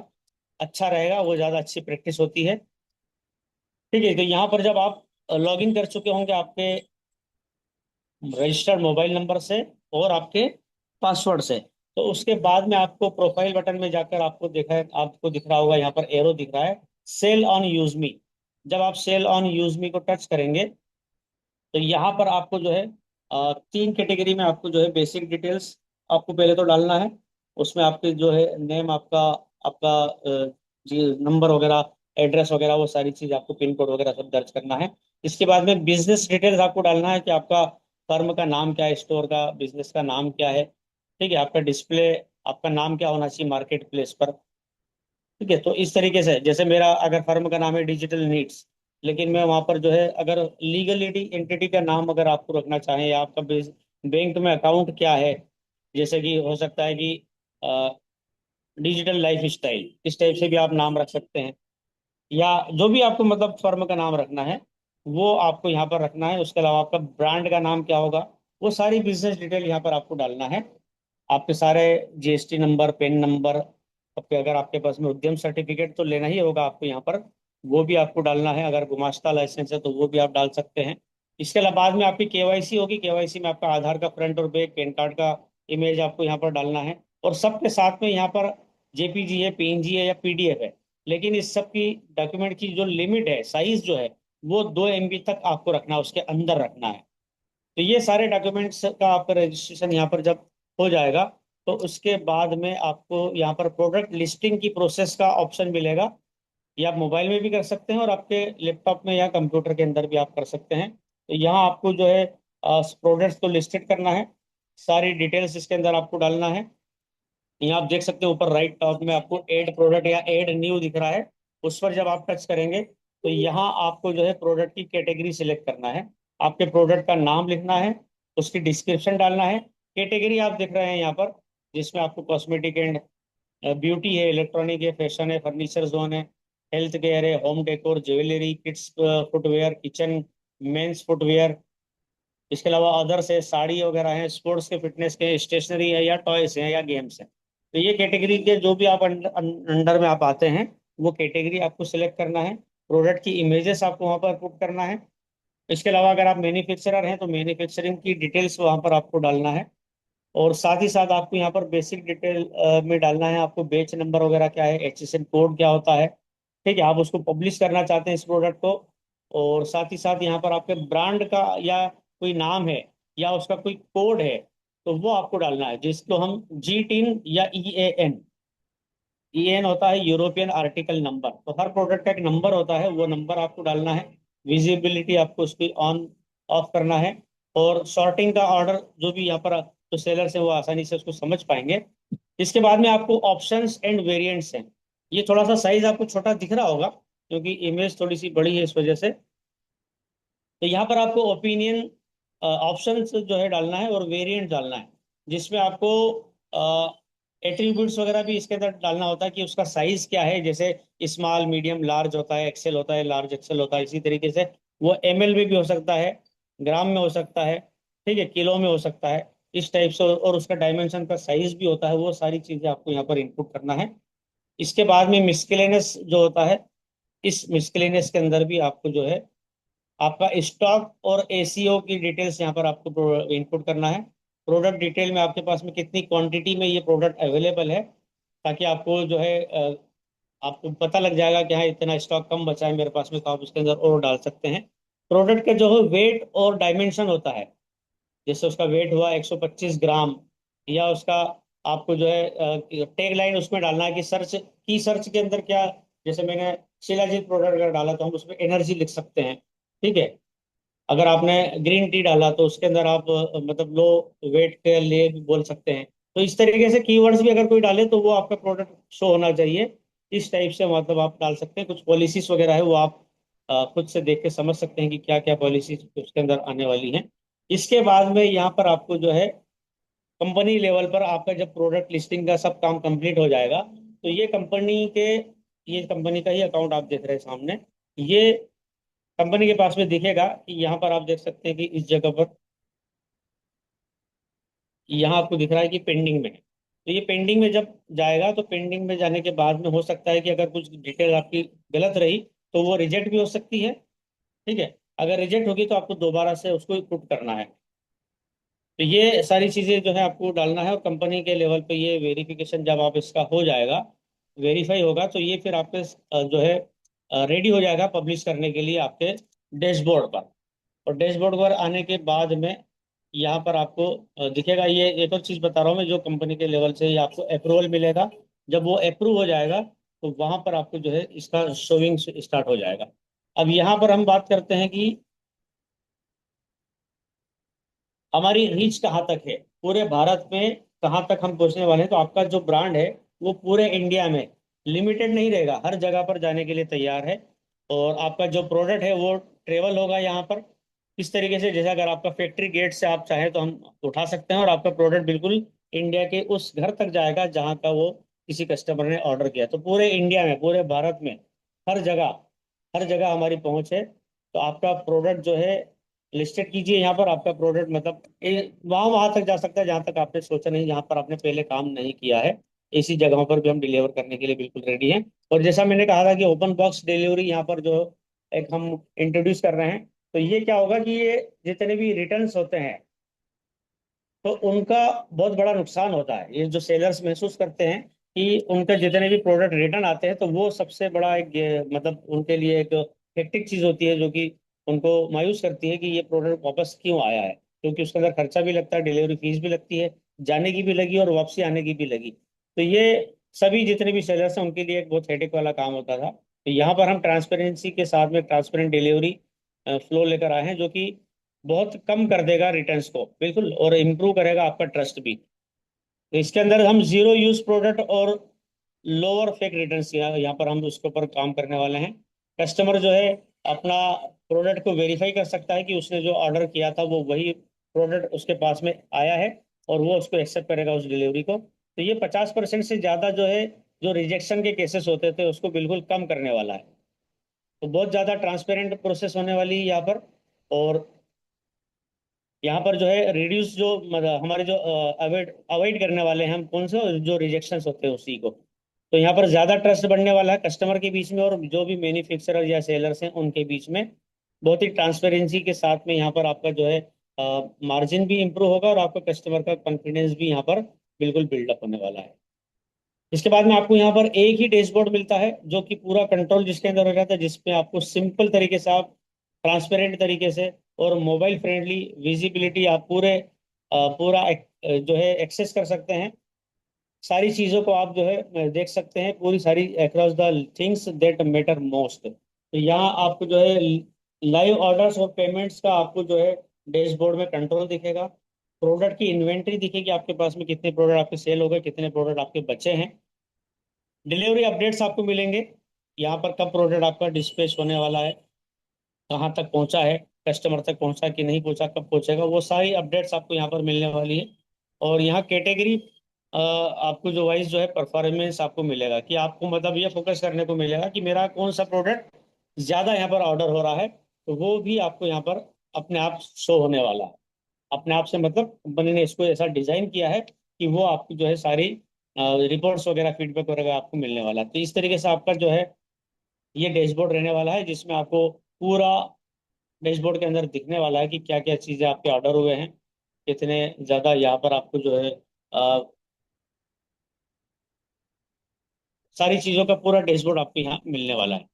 अच्छा रहेगा, वो ज़्यादा अच्छी प्रैक्टिस होती है। ठीक है। तो यहाँ पर जब आप लॉगिन कर चुके होंगे आपके रजिस्टर्ड मोबाइल नंबर से और आपके पासवर्ड से, तो उसके बाद में आपको प्रोफाइल बटन में जाकर आपको देखा है, आपको दिख रहा होगा यहाँ पर एरो दिख रहा है, सेल ऑन यूजमी। जब आप सेल ऑन यूजमी को टच करेंगे, तो यहाँ पर आपको जो है तीन कैटेगरी में आपको जो है बेसिक डिटेल्स आपको पहले तो डालना है। उसमें आपके जो है नेम, आपका आपका जी नंबर वगैरह, एड्रेस वगैरह, वो सारी चीज़ आपको, पिन कोड वगैरह सब दर्ज करना है। इसके बाद में बिजनेस डिटेल्स आपको डालना है, कि आपका फर्म का नाम क्या है, स्टोर का बिजनेस का नाम क्या है। ठीक है। आपका डिस्प्ले, आपका नाम क्या होना चाहिए मार्केट प्लेस पर। ठीक है। तो इस तरीके से, जैसे मेरा अगर फर्म का नाम है डिजिटल नीड्स, लेकिन मैं वहाँ पर जो है अगर लीगल एंटिटी का नाम अगर आपको रखना चाहें, या आपका बैंक में अकाउंट क्या है, जैसे कि हो सकता है कि डिजिटल लाइफ स्टाइल, इस टाइप से भी आप नाम रख सकते हैं। या जो भी आपको मतलब फर्म का नाम रखना है वो आपको यहाँ पर रखना है। उसके अलावा आपका ब्रांड का नाम क्या होगा, वो सारी बिजनेस डिटेल यहाँ पर आपको डालना है। आपके सारे जीएसटी नंबर, पेन नंबर, आपके अगर आपके पास में उद्यम सर्टिफिकेट तो लेना ही होगा आपको यहाँ पर, वो भी आपको डालना है। अगर गुमाश्ता लाइसेंस है तो वो भी आप डाल सकते हैं। इसके अलावा बाद में आपकी केवाईसी होगी, केवाईसी में आपका आधार का फ्रंट और बैक, पैन कार्ड का इमेज आपको यहाँ पर डालना है। और सबके साथ में यहाँ पर जेपीजी है, पीएनजी है या पीडीएफ है, लेकिन इस सब की डॉक्यूमेंट की जो लिमिट है, साइज जो है, वो 2 MB तक आपको रखना है, उसके अंदर रखना है। तो ये सारे डॉक्यूमेंट्स का आपका रजिस्ट्रेशन यहाँ पर जब हो जाएगा, तो उसके बाद में आपको यहाँ पर प्रोडक्ट लिस्टिंग की प्रोसेस का ऑप्शन मिलेगा। ये आप मोबाइल में भी कर सकते हैं और आपके लैपटॉप में या कंप्यूटर के अंदर भी आप कर सकते हैं। तो यहाँ आपको जो है प्रोडक्ट्स को लिस्टेड करना है, सारी डिटेल्स इसके अंदर आपको डालना है। यहाँ आप देख सकते हो ऊपर राइट टॉप में आपको ऐड प्रोडक्ट या ऐड न्यू दिख रहा है। उस पर जब आप टच करेंगे तो यहाँ आपको जो है प्रोडक्ट की कैटेगरी सिलेक्ट करना है, आपके प्रोडक्ट का नाम लिखना है, उसकी डिस्क्रिप्शन डालना है। कैटेगरी आप देख रहे हैं यहाँ पर, जिसमें आपको कॉस्मेटिक एंड ब्यूटी है, इलेक्ट्रॉनिक है, फैशन है, फर्नीचर जोन है, हेल्थ केयर है, home decor, jewellery, kids footwear, kitchen, men's footwear. इसके अलावा अदर्स है, साड़ी वगैरह है, स्पोर्ट्स के, फिटनेस के, स्टेशनरी है या टॉयस है या गेम्स है। तो ये कैटेगरी के जो भी आप अंडर में आप आते हैं, वो कैटेगरी आपको सिलेक्ट करना है। प्रोडक्ट की इमेजेस आपको वहाँ पर पुट करना है। इसके अलावा अगर आप मैन्युफैक्चरर हैं तो मैन्युफैक्चरिंग की डिटेल्स वहाँ पर आपको डालना है। और साथ ही साथ आपको यहाँ पर बेसिक डिटेल में डालना है, आपको बेच नंबर वगैरह क्या है, HSN कोड क्या होता है। ठीक है, आप उसको पब्लिश करना चाहते हैं इस प्रोडक्ट को। और साथ ही साथ यहाँ पर आपके ब्रांड का या कोई नाम है या उसका कोई कोड है, तो वो आपको डालना है, जिसको हम G10 या EAN, EAN होता है यूरोपियन आर्टिकल नंबर। तो हर प्रोडक्ट का एक नंबर होता है, वो नंबर आपको डालना है। विजिबिलिटी आपको उसकी ऑन ऑफ करना है। और सॉर्टिंग का ऑर्डर जो भी यहाँ पर जो सेलर्स है वो आसानी से उसको समझ पाएंगे। इसके बाद में आपको ऑप्शंस एंड वेरिएंट्स हैं। ये थोड़ा सा साइज आपको छोटा दिख रहा होगा क्योंकि इमेज थोड़ी सी बड़ी है इस वजह से। तो यहाँ पर आपको ओपिनियन ऑप्शंस जो है डालना है और वेरिएंट डालना है, जिसमें आपको एट्रीब्यूट्स वगैरह भी इसके अंदर डालना होता है कि उसका साइज क्या है। जैसे स्मॉल, मीडियम, लार्ज होता है, एक्सेल होता है, लार्ज एक्सेल होता है। इसी तरीके से वो ML में भी हो सकता है, ग्राम में हो सकता है, ठीक है, किलो में हो सकता है, इस टाइप से। और उसका डायमेंशन का साइज भी होता है। वो सारी चीजें आपको यहाँ पर इनपुट करना है। इसके बाद में मिस्केलेनियस जो होता है, इस मिस्केलेनियस के अंदर भी आपको जो है आपका स्टॉक और ACO की डिटेल्स यहाँ पर आपको इनपुट करना है। प्रोडक्ट डिटेल में आपके पास में कितनी क्वांटिटी में ये प्रोडक्ट अवेलेबल है, ताकि आपको जो है आपको पता लग जाएगा कि हाँ इतना स्टॉक कम बचा है मेरे पास में, तो आप उसके अंदर और डाल सकते हैं। प्रोडक्ट का जो है वेट और डायमेंशन होता है, जैसे उसका वेट हुआ 125 ग्राम, या उसका आपको जो है टैग लाइन उसमें डालना है कि सर्च के अंदर क्या। जैसे मैंने शिलाजीत प्रोडक्ट अगर डाला तो हम उसमें एनर्जी लिख सकते हैं। ठीक है, अगर आपने ग्रीन टी डाला तो उसके अंदर आप मतलब लो वेट के लिए भी बोल सकते हैं। तो इस तरीके से कीवर्ड्स भी अगर कोई डाले तो वो आपका प्रोडक्ट शो होना चाहिए। इस टाइप से मतलब आप डाल सकते हैं। कुछ पॉलिसीज वगैरह है वो आप खुद से देख के समझ सकते हैं कि क्या क्या पॉलिसीज उसके अंदर आने वाली हैं। इसके बाद में यहाँ पर आपको जो है कंपनी लेवल पर आपका जब प्रोडक्ट लिस्टिंग का सब काम कंप्लीट हो जाएगा, तो ये कंपनी का ही अकाउंट आप देख रहे हैं सामने। ये कंपनी के पास में दिखेगा कि यहाँ पर आप देख सकते हैं कि इस जगह पर यहाँ आपको दिख रहा है कि पेंडिंग में है। तो ये पेंडिंग में जब जाएगा, तो पेंडिंग में जाने के बाद में हो सकता है कि अगर कुछ डिटेल आपकी गलत रही तो वो रिजेक्ट भी हो सकती है। ठीक है, अगर रिजेक्ट होगी तो आपको दोबारा से उसको पुट करना है। तो ये सारी चीज़ें जो है आपको डालना है। और कंपनी के लेवल पे ये वेरिफिकेशन जब आप इसका हो जाएगा, वेरीफाई होगा, तो ये फिर आपके जो है रेडी हो जाएगा पब्लिश करने के लिए आपके डैशबोर्ड पर। और डैशबोर्ड पर आने के बाद में यहाँ पर आपको दिखेगा। ये एक और चीज़ बता रहा हूँ मैं, जो कंपनी के लेवल से ये आपको अप्रूवल मिलेगा। जब वो अप्रूव हो जाएगा तो वहाँ पर आपको जो है इसका शोइंग स्टार्ट हो जाएगा। अब यहाँ पर हम बात करते हैं कि हमारी रीच कहाँ तक है, पूरे भारत में कहाँ तक हम पहुंचने वाले हैं। तो आपका जो ब्रांड है वो पूरे इंडिया में लिमिटेड नहीं रहेगा, हर जगह पर जाने के लिए तैयार है। और आपका जो प्रोडक्ट है वो ट्रेवल होगा यहाँ पर इस तरीके से, जैसे अगर आपका फैक्ट्री गेट से आप चाहें तो हम उठा सकते हैं और आपका प्रोडक्ट बिल्कुल इंडिया के उस घर तक जाएगा जहाँ का वो किसी कस्टमर ने ऑर्डर किया। तो पूरे इंडिया में, पूरे भारत में, हर जगह हर जगह हमारी पहुंच है। तो आपका प्रोडक्ट जो है लिस्टेड कीजिए यहाँ पर आपका प्रोडक्ट, मतलब वहाँ वहाँ तक जा सकता है जहाँ तक आपने सोचा नहीं, जहाँ पर आपने पहले काम नहीं किया है। ऐसी जगहों पर भी हम डिलीवर करने के लिए बिल्कुल रेडी हैं। और जैसा मैंने कहा था कि ओपन बॉक्स डिलीवरी यहाँ पर जो एक हम इंट्रोड्यूस कर रहे हैं, तो ये क्या होगा कि ये जितने भी रिटर्न्स होते हैं तो उनका बहुत बड़ा नुकसान होता है। ये जो सेलर्स महसूस करते हैं कि उनके जितने भी प्रोडक्ट रिटर्न आते हैं, तो वो सबसे बड़ा एक मतलब उनके लिए एक हेक्टिक चीज होती है, जो कि उनको मायूस करती है कि ये प्रोडक्ट वापस क्यों आया है, क्योंकि उसके अंदर खर्चा भी लगता है, डिलीवरी फीस भी लगती है, जाने की भी लगी और वापसी आने की भी लगी। तो ये सभी जितने भी सेलर्स हैं उनके लिए एक बहुत हेडेक वाला काम होता था। तो यहाँ पर हम ट्रांसपेरेंसी के साथ में ट्रांसपेरेंट डिलीवरी फ्लो लेकर आए हैं, जो कि बहुत कम कर देगा रिटर्न्स को बिल्कुल, और इम्प्रूव करेगा आपका ट्रस्ट भी। तो इसके अंदर हम जीरो यूज प्रोडक्ट और लोअर फेक रिटर्न्स यहाँ पर हम उसके ऊपर काम करने वाले हैं। कस्टमर जो है अपना प्रोडक्ट को वेरीफाई कर सकता है कि उसने जो ऑर्डर किया था वो वही प्रोडक्ट उसके पास में आया है, और वो उसको एक्सेप्ट करेगा उस डिलीवरी को। तो ये 50% से ज़्यादा जो है, जो रिजेक्शन के केसेस होते थे उसको बिल्कुल कम करने वाला है। तो बहुत ज़्यादा ट्रांसपेरेंट प्रोसेस होने वाली है यहाँ पर। और यहाँ पर जो है रिड्यूस जो मतलब हमारे जो अवॉइड अवॉइड करने वाले हैं हम कौन से, जो रिजेक्शंस होते हैं उसी को। तो यहाँ पर ज़्यादा ट्रस्ट बढ़ने वाला है कस्टमर के बीच में, और जो भी मैन्युफैक्चरर या सेलर्स हैं उनके बीच में। बहुत ही ट्रांसपेरेंसी के साथ में यहाँ पर आपका जो है मार्जिन भी इंप्रूव होगा, और आपका कस्टमर का कॉन्फिडेंस भी यहाँ पर बिल्कुल बिल्डअप होने वाला है। इसके बाद में आपको यहाँ पर एक ही डैशबोर्ड मिलता है, जो कि पूरा कंट्रोल जिसके अंदर हो जाता है, जिसमें आपको सिंपल तरीके से आप ट्रांसपेरेंट तरीके से और मोबाइल फ्रेंडली विजिबिलिटी आप पूरा जो है एक्सेस कर सकते हैं। सारी चीज़ों को आप जो है देख सकते हैं, पूरी सारी across the things that matter most. तो यहाँ आपको जो है लाइव ऑर्डर्स और पेमेंट्स का आपको जो है डैशबोर्ड में कंट्रोल दिखेगा। प्रोडक्ट की इन्वेंट्री दिखेगी, आपके पास में कितने प्रोडक्ट आपके सेल हो गए, कितने प्रोडक्ट आपके बचे हैं। डिलीवरी अपडेट्स आपको मिलेंगे, यहाँ पर कब प्रोडक्ट आपका डिस्पैच होने वाला है, कहाँ तक पहुँचा है, कस्टमर तक पहुँचा कि नहीं पहुँचा, कब पहुँचेगा, वो सारी अपडेट्स आपको यहाँ पर मिलने वाली है। और यहाँ कैटेगरी आपको जो वाइज जो है परफॉर्मेंस आपको मिलेगा, कि आपको मतलब ये फोकस करने को मिलेगा कि मेरा कौन सा प्रोडक्ट ज़्यादा यहाँ पर ऑर्डर हो रहा है, तो वो भी आपको यहाँ पर अपने आप शो होने वाला है। अपने आप से मतलब कंपनी ने इसको ऐसा डिजाइन किया है कि वो आपको जो है सारी रिपोर्ट्स वगैरह फीडबैक वगैरह आपको मिलने वाला है। तो इस तरीके से आपका जो है ये डैशबोर्ड रहने वाला है, जिसमें आपको पूरा डैशबोर्ड के अंदर दिखने वाला है कि क्या क्या चीज़ें आपके ऑर्डर हुए हैं, कितने ज़्यादा यहाँ पर आपको जो है सारी चीज़ों का पूरा डैशबोर्ड आपको यहाँ मिलने वाला है।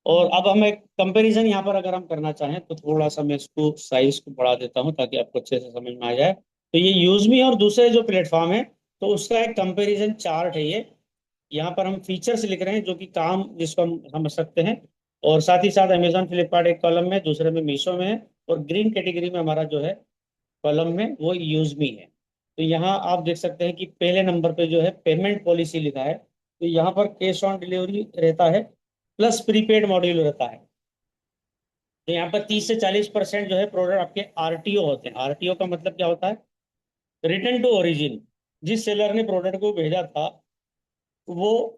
और अब हम एक कंपैरिजन यहाँ पर अगर हम करना चाहें, तो थोड़ा सा मैं इसको साइज को बढ़ा देता हूँ ताकि आपको अच्छे से समझ में आ जाए। तो ये यूजमी और दूसरे जो प्लेटफॉर्म है, तो उसका एक कंपैरिजन चार्ट है ये। यहाँ पर हम फीचर्स लिख रहे हैं जो कि काम जिसको हम समझ सकते हैं। और साथ ही साथ अमेजोन फ्लिपकार्ट एक कॉलम में, दूसरे में मीशो में है, और ग्रीन कैटेगरी में हमारा जो है कॉलम में वो यूजमी है। तो यहाँ आप देख सकते हैं कि पहले नंबर पे जो है पेमेंट पॉलिसी लिखा है, तो यहाँ पर कैश ऑन डिलीवरी रहता है, प्लस प्रीपेड मॉड्यूल रहता है। तो यहाँ पर 30 से 40% जो है प्रोडक्ट आपके आरटीओ होते हैं। आरटीओ का मतलब क्या होता है? Return to origin. जिस सेलर ने प्रोडक्ट को भेजा था, वो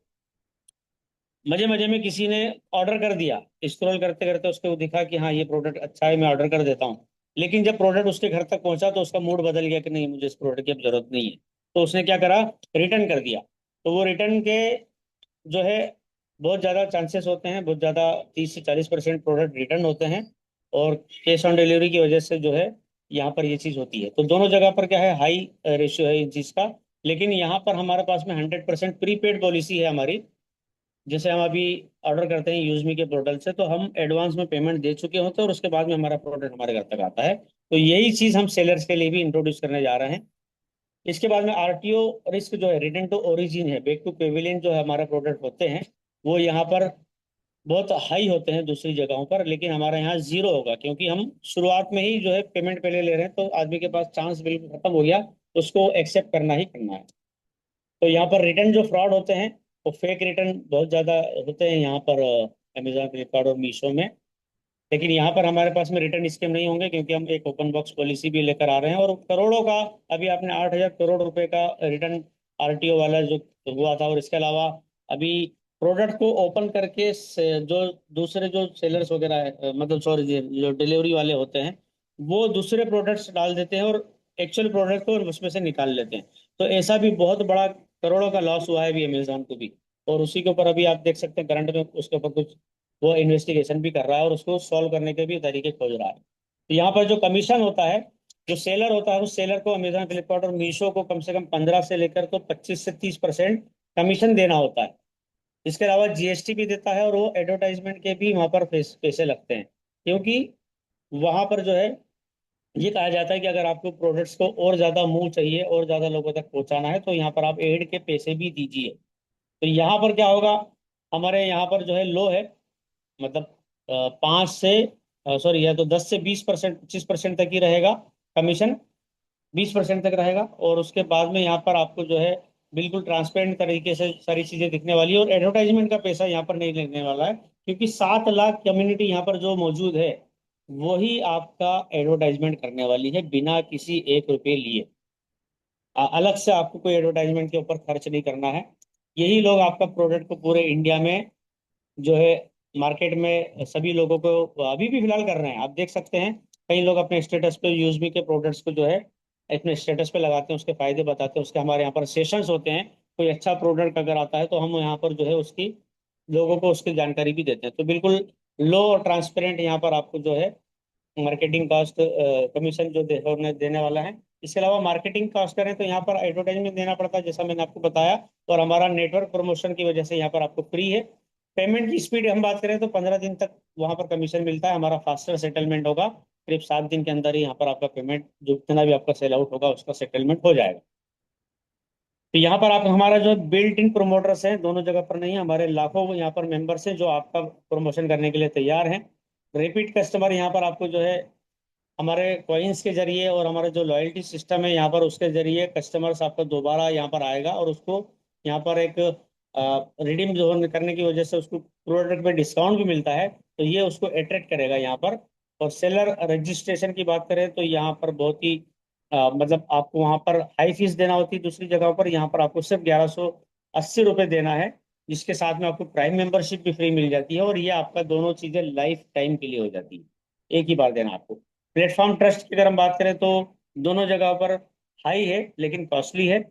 मजे मजे में किसी ने ऑर्डर कर दिया, स्क्रॉल करते करते उसको दिखा कि हाँ ये प्रोडक्ट अच्छा है, मैं ऑर्डर कर देता हूँ। लेकिन जब प्रोडक्ट उसके घर तक पहुंचा तो उसका मूड बदल गया कि नहीं, मुझे इस प्रोडक्ट की अब जरूरत नहीं है। तो उसने क्या करा? रिटर्न कर दिया। तो वो रिटर्न के जो है बहुत ज़्यादा चांसेस होते हैं, बहुत ज़्यादा 30 से 40% प्रोडक्ट रिटर्न होते हैं। और कैश ऑन डिलीवरी की वजह से जो है यहाँ पर ये चीज़ होती है। तो दोनों जगह पर क्या है, हाई रेशियो है इन चीज़ का। लेकिन यहाँ पर हमारे पास में 100% प्रीपेड पॉलिसी है हमारी। जैसे हम अभी ऑर्डर करते हैं यूजमी के पोर्टल से, तो हम एडवांस में पेमेंट दे चुके होते हैं और उसके बाद में हमारा प्रोडक्ट हमारे घर तक आता है। तो यही चीज़ हम सेलर्स के लिए भी इंट्रोड्यूस करने जा रहे हैं। इसके बाद में आरटीओ रिस्क जो है, रिटर्न टू ओरिजिन है, बैक टू पेविलियन जो है हमारे प्रोडक्ट होते हैं, वो यहाँ पर बहुत हाई होते हैं दूसरी जगहों पर, लेकिन हमारे यहाँ जीरो होगा, क्योंकि हम शुरुआत में ही जो है पेमेंट पहले ले रहे हैं। तो आदमी के पास चांस बिल्कुल खत्म हो गया, उसको एक्सेप्ट करना ही करना है। तो यहाँ पर रिटर्न जो फ्रॉड होते हैं, वो फेक रिटर्न बहुत ज़्यादा होते हैं यहाँ पर अमेजोन फ्लिपकार्ट और मीशो में। लेकिन यहाँ पर हमारे पास में रिटर्न स्कीम नहीं होंगे, क्योंकि हम एक ओपन बॉक्स पॉलिसी भी लेकर आ रहे हैं। और करोड़ों का, अभी आपने 8,000 करोड़ रुपए का रिटर्न आरटीओ वाला जो हुआ था, और इसके अलावा अभी प्रोडक्ट को ओपन करके जो दूसरे जो सेलर्स वगैरह है, मतलब सॉरी जो डिलीवरी वाले होते हैं, वो दूसरे प्रोडक्ट्स डाल देते हैं और एक्चुअल प्रोडक्ट को उसमें से निकाल लेते हैं। तो ऐसा भी बहुत बड़ा करोड़ों का लॉस हुआ है अभी अमेजोन को भी। और उसी के ऊपर अभी आप देख सकते हैं करंट में उसके ऊपर कुछ वो इन्वेस्टिगेशन भी कर रहा है और उसको सॉल्व करने के भी तरीके खोज रहा है। तो यहाँ पर जो कमीशन होता है, जो सेलर होता है, उस सेलर को अमेजोन, फ्लिपकार्ट और मीशो को कम से कम 15 से लेकर तो 25 से 30% कमीशन देना होता है। इसके अलावा जीएसटी भी देता है और वो एडवर्टाइजमेंट के भी वहां पर पैसे लगते हैं। क्योंकि वहां पर जो है ये कहा जाता है कि अगर आपको प्रोडक्ट्स को और ज्यादा मूव चाहिए और ज्यादा लोगों तक पहुंचाना है तो यहाँ पर आप एड के पैसे भी दीजिए। तो यहाँ पर क्या होगा, हमारे यहाँ पर जो है लो है, मतलब 5 से, सॉरी, या तो 10 से 20%, 25% तक ही रहेगा कमीशन, 20% तक रहेगा। और उसके बाद में यहाँ पर आपको जो है बिल्कुल ट्रांसपेरेंट तरीके से सारी चीजें दिखने वाली है और एडवर्टाइजमेंट का पैसा यहाँ पर नहीं लगने वाला है। क्योंकि 7 लाख कम्युनिटी यहाँ पर जो मौजूद है वही आपका एडवर्टाइजमेंट करने वाली है बिना किसी 1 रुपए लिए। अलग से आपको कोई एडवर्टाइजमेंट के ऊपर खर्च नहीं करना है। यही लोग आपका प्रोडक्ट को पूरे इंडिया में जो है मार्केट में सभी लोगों को अभी भी फिलहाल कर रहे हैं। आप देख सकते हैं कई लोग अपने स्टेटस पे यूजमी के प्रोडक्ट्स को जो है अपने स्टेटस पे लगाते हैं, उसके फायदे बताते हैं, उसके हमारे यहाँ पर सेशंस होते हैं। कोई अच्छा प्रोडक्ट अगर आता है तो हम यहाँ पर जो है उसकी लोगों को उसकी जानकारी भी देते हैं। तो बिल्कुल लो और ट्रांसपेरेंट यहाँ पर आपको जो है मार्केटिंग कॉस्ट कमीशन जो देने वाला है। इसके अलावा मार्केटिंग कॉस्ट करें तो यहाँ पर एडवर्टाइजमेंट देना पड़ता है जैसा मैंने आपको बताया। और हमारा नेटवर्क प्रमोशन की वजह से यहाँ पर आपको फ्री है। पेमेंट की स्पीड हम बात करें तो 15 दिन तक वहां पर कमीशन मिलता है। हमारा फास्टर सेटलमेंट होगा, करीब 7 दिन के अंदर ही यहाँ पर आपका पेमेंट जो जितना भी आपका सेल आउट होगा उसका सेटलमेंट हो जाएगा। तो यहाँ पर आप हमारा जो बिल्ट इन प्रोमोटर्स हैं, दोनों जगह पर नहीं, हमारे लाखों यहाँ पर मेंबर्स हैं जो आपका प्रमोशन करने के लिए तैयार हैं। रिपीट कस्टमर यहाँ पर आपको जो है हमारे कॉइन्स के जरिए और हमारा जो लॉयल्टी सिस्टम है यहाँ पर उसके जरिए कस्टमर्स आपका दोबारा यहाँ पर आएगा और उसको यहाँ पर एक रिडीम जो करने की वजह से उसको प्रोडक्ट पे डिस्काउंट भी मिलता है। तो ये उसको अट्रैक्ट करेगा यहाँ पर। और सेलर रजिस्ट्रेशन की बात करें तो यहाँ पर बहुत ही मतलब आपको वहाँ पर हाई फीस देना होती है दूसरी जगहों पर, यहाँ पर आपको सिर्फ 1180 रुपये देना है। जिसके साथ में आपको प्राइम मेंबरशिप भी फ्री मिल जाती है और ये आपका दोनों चीज़ें लाइफ टाइम के लिए हो जाती है, एक ही बार देना आपको। प्लेटफॉर्म ट्रस्ट की अगर हम बात करें तो दोनों जगह पर हाई है लेकिन कॉस्टली है।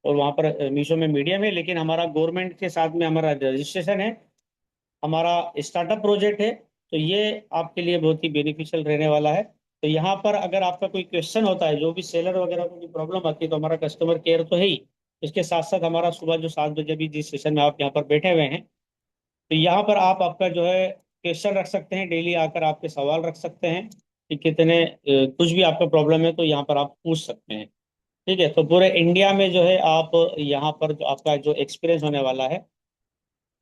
और वहाँ पर मीशो में मीडियम है, लेकिन हमारा गवर्नमेंट के साथ में हमारा रजिस्ट्रेशन है, हमारा स्टार्टअप प्रोजेक्ट है। तो ये आपके लिए बहुत ही बेनिफिशियल रहने वाला है। तो यहाँ पर अगर आपका कोई क्वेश्चन होता है, जो भी सेलर वगैरह को कोई प्रॉब्लम आती है, तो हमारा कस्टमर केयर तो है ही। इसके साथ साथ हमारा सुबह जो 7 बजे भी जिस सेशन में आप यहाँ पर बैठे हुए हैं, तो यहाँ पर आप आपका जो है क्वेश्चन रख सकते हैं, डेली आकर आपके सवाल रख सकते हैं कि कितने कुछ भी आपका प्रॉब्लम है तो यहाँ पर आप पूछ सकते हैं। ठीक है, तो पूरे इंडिया में जो है आप यहाँ पर जो आपका जो एक्सपीरियंस होने वाला है,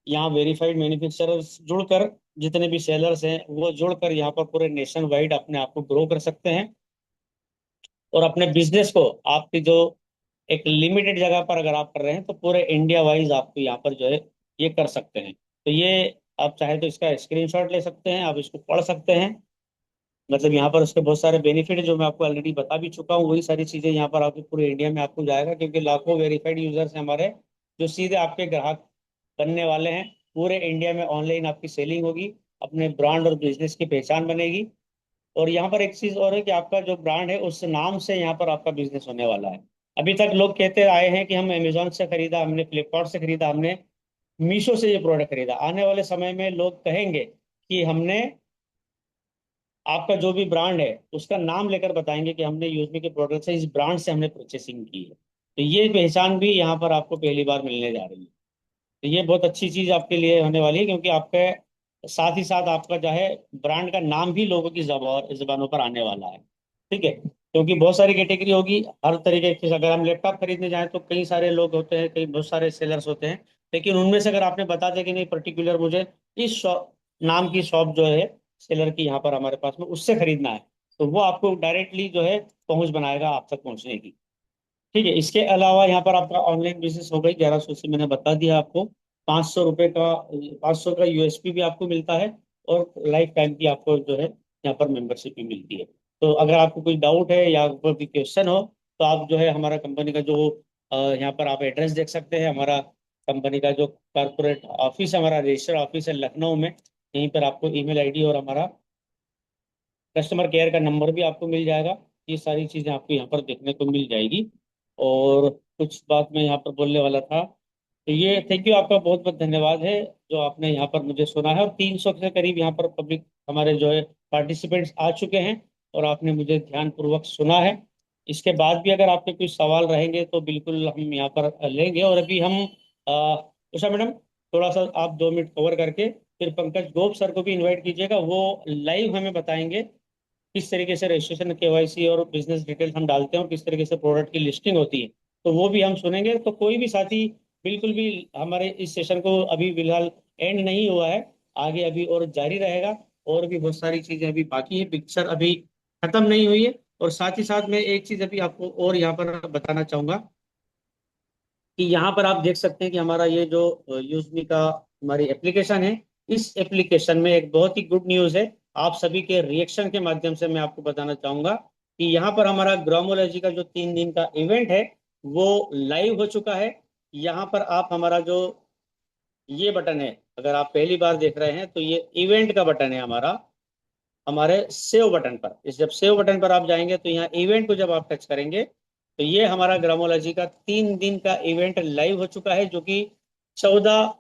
यहाँ वेरीफाइड मैन्युफैक्चरर्स जुड़कर जितने भी सेलर्स हैं वो जुड़कर यहाँ पर पूरे नेशन वाइड अपने आप को ग्रो कर सकते हैं। और अपने बिजनेस को आपकी जो एक लिमिटेड जगह पर अगर आप कर रहे हैं तो पूरे इंडिया वाइज आपको यहाँ पर जो है ये कर सकते हैं। तो ये आप चाहे तो इसका स्क्रीनशॉट ले सकते हैं, आप इसको पढ़ सकते हैं। मतलब यहाँ पर उसके बहुत सारे बेनिफिट है जो मैं आपको ऑलरेडी बता भी चुका हूँ, वही सारी चीज़ें यहाँ पर आपको पूरे इंडिया में आपको जाएगा। क्योंकि लाखों वेरीफाइड यूजर्स हैं हमारे जो सीधे आपके ग्राहक बनने वाले हैं। पूरे इंडिया में ऑनलाइन आपकी सेलिंग होगी, अपने ब्रांड और बिजनेस की पहचान बनेगी। और यहाँ पर एक चीज और है कि आपका जो ब्रांड है उस नाम से यहाँ पर आपका बिजनेस होने वाला है। अभी तक लोग कहते आए हैं कि हम अमेजोन से खरीदा, हमने फ्लिपकार्ट से खरीदा, हमने मीशो से ये प्रोडक्ट खरीदा। आने वाले समय में लोग कहेंगे कि हमने आपका जो भी ब्रांड है उसका नाम लेकर बताएंगे कि हमने यूजमी के प्रोडक्ट से, इस ब्रांड से हमने परचेसिंग की है। तो ये पहचान भी यहाँ पर आपको पहली बार मिलने जा रही है। तो ये बहुत अच्छी चीज आपके लिए होने वाली है, क्योंकि आपके साथ ही साथ आपका जो है ब्रांड का नाम भी लोगों की जबानों पर आने वाला है। ठीक है, क्योंकि बहुत सारी कैटेगरी होगी हर तरीके की। अगर हम लैपटॉप खरीदने जाएं तो कई सारे लोग होते हैं, कई बहुत सारे सेलर्स होते हैं। लेकिन उनमें से अगर आपने बता दिया कि नहीं, पर्टिकुलर मुझे इस शॉप नाम की शॉप जो है सेलर की यहाँ पर हमारे पास में उससे खरीदना है, तो वो आपको डायरेक्टली जो है पहुंच बनाएगा आप तक पहुंचने की। ठीक है, इसके अलावा यहाँ पर आपका ऑनलाइन बिजनेस हो गई 1100 से, मैंने बता दिया आपको। 500 रुपये का, 500 का यूएसपी भी आपको मिलता है। और लाइफ टाइम की आपको जो है यहाँ पर मेंबरशिप भी मिलती है। तो अगर आपको कोई डाउट है या कोई भी क्वेश्चन हो तो आप जो है हमारा कंपनी का जो यहाँ पर आप एड्रेस देख सकते हैं। हमारा कंपनी का जो कॉर्पोरेट ऑफिस, हमारा रजिस्टर्ड ऑफिस है लखनऊ में, यहीं पर आपको ईमेल आईडी और हमारा कस्टमर केयर का नंबर भी आपको मिल जाएगा। ये सारी चीज़ें आपको यहाँ पर देखने को मिल जाएगी। और कुछ बात मैं यहाँ पर बोलने वाला था, तो ये थैंक यू, आपका बहुत बहुत धन्यवाद है जो आपने यहाँ पर मुझे सुना है। और 300 के करीब यहाँ पर पब्लिक हमारे जो है पार्टिसिपेंट्स आ चुके हैं, और आपने मुझे ध्यानपूर्वक सुना है। इसके बाद भी अगर आपके कुछ सवाल रहेंगे तो बिल्कुल हम यहाँ पर लेंगे। और अभी हम उषा मैडम, थोड़ा सा आप 2 मिनट कवर करके फिर पंकज गोप सर को भी इनवाइट कीजिएगा। वो लाइव हमें बताएंगे किस तरीके से रजिस्ट्रेशन, केवाईसी और बिजनेस डिटेल्स हम डालते हैं और किस तरीके से प्रोडक्ट की लिस्टिंग होती है। तो वो भी हम सुनेंगे। तो कोई भी साथी बिल्कुल भी, हमारे इस सेशन को अभी फिलहाल एंड नहीं हुआ है, आगे अभी और जारी रहेगा। और भी बहुत सारी चीजें अभी बाकी है, पिक्चर अभी खत्म नहीं हुई है। और साथ ही साथ मैं एक चीज अभी आपको और यहाँ पर बताना चाहूंगा कि यहाँ पर आप देख सकते हैं कि हमारा ये जो यूजमी का हमारी एप्लीकेशन है, इस एप्लीकेशन में एक बहुत ही गुड न्यूज़ है। आप सभी के रिएक्शन के माध्यम से मैं आपको बताना चाहूंगा कि यहाँ पर हमारा ग्रामोलॉजी का जो 3 दिन का इवेंट है वो लाइव हो चुका है। यहाँ पर आप हमारा जो ये बटन है, अगर आप पहली बार देख रहे हैं तो ये इवेंट का बटन है हमारा। हमारे सेव बटन पर, इस जब सेव बटन पर आप जाएंगे तो यहाँ इवेंट को जब आप टच करेंगे तो ये हमारा ग्रामोलॉजी का 3 दिन का इवेंट लाइव हो चुका है, जो कि 14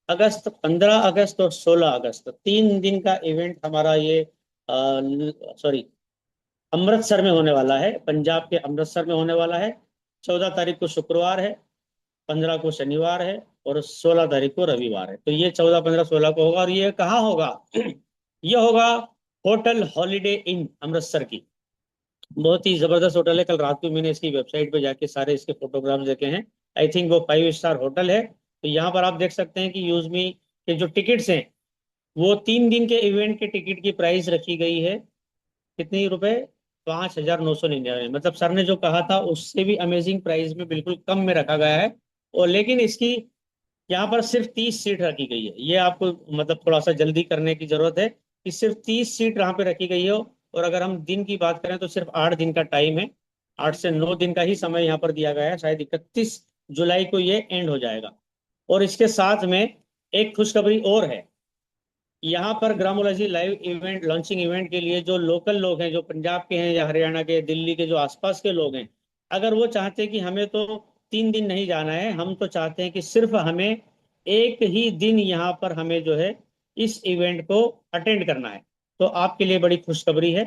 अगस्त, 15 अगस्त और 16 अगस्त, 3 दिन का इवेंट हमारा ये सॉरी अमृतसर में होने वाला है, पंजाब के अमृतसर में होने वाला है। 14 तारीख को शुक्रवार है, 15 को शनिवार है और 16 तारीख को रविवार है। तो ये 14, 15, 16 को होगा। और ये कहाँ होगा? ये होगा होटल हॉलीडे इन अमृतसर की। बहुत ही जबरदस्त होटल है। कल रात को मैंने इसकी वेबसाइट पे जाके सारे इसके फोटोग्राफ्स देखे हैं। आई थिंक वो 5 स्टार होटल है। तो यहाँ पर आप देख सकते हैं कि यूजमी के जो टिकट्स हैं, वो 3 दिन के इवेंट के टिकट की प्राइस रखी गई है कितनी रुपए? 5,999। मतलब सर ने जो कहा था उससे भी अमेजिंग प्राइस में, बिल्कुल कम में रखा गया है। और लेकिन इसकी यहाँ पर सिर्फ 30 सीट रखी गई है। ये आपको मतलब थोड़ा सा जल्दी करने की जरूरत है कि सिर्फ 30 सीट यहाँ पे रखी गई हो। और अगर हम दिन की बात करें तो सिर्फ 8 दिन का टाइम है, 8 से 9 दिन का ही समय यहाँ पर दिया गया है। शायद 31 जुलाई को ये एंड हो जाएगा। और इसके साथ में एक खुशखबरी और है। यहाँ पर ग्रामोलॉजी लाइव इवेंट, लॉन्चिंग इवेंट के लिए जो लोकल लोग हैं, जो पंजाब के हैं या हरियाणा के, दिल्ली के जो आसपास के लोग हैं, अगर वो चाहते हैं कि हमें तो 3 दिन नहीं जाना है, हम तो चाहते हैं कि सिर्फ हमें एक ही दिन यहाँ पर हमें जो है इस इवेंट को अटेंड करना है, तो आपके लिए बड़ी खुशखबरी है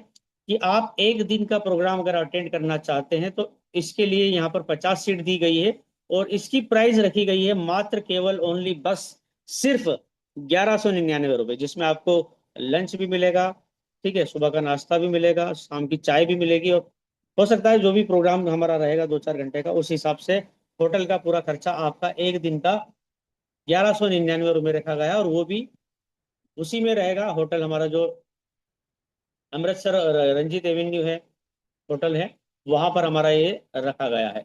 कि आप एक दिन का प्रोग्राम अगर अटेंड करना चाहते हैं तो इसके लिए यहाँ पर 50 सीट दी गई है। और इसकी प्राइस रखी गई है मात्र केवल ओनली बस सिर्फ 1199 रुपये, जिसमें आपको लंच भी मिलेगा, ठीक है, सुबह का नाश्ता भी मिलेगा, शाम की चाय भी मिलेगी। और हो सकता है जो भी प्रोग्राम हमारा रहेगा 2-4 घंटे का, उस हिसाब से होटल का पूरा खर्चा आपका एक दिन का 1199 रुपये रखा गया है। और वो भी उसी में रहेगा होटल हमारा जो अमृतसर रंजीत एवेन्यू है, होटल है, वहां पर हमारा ये रखा गया है।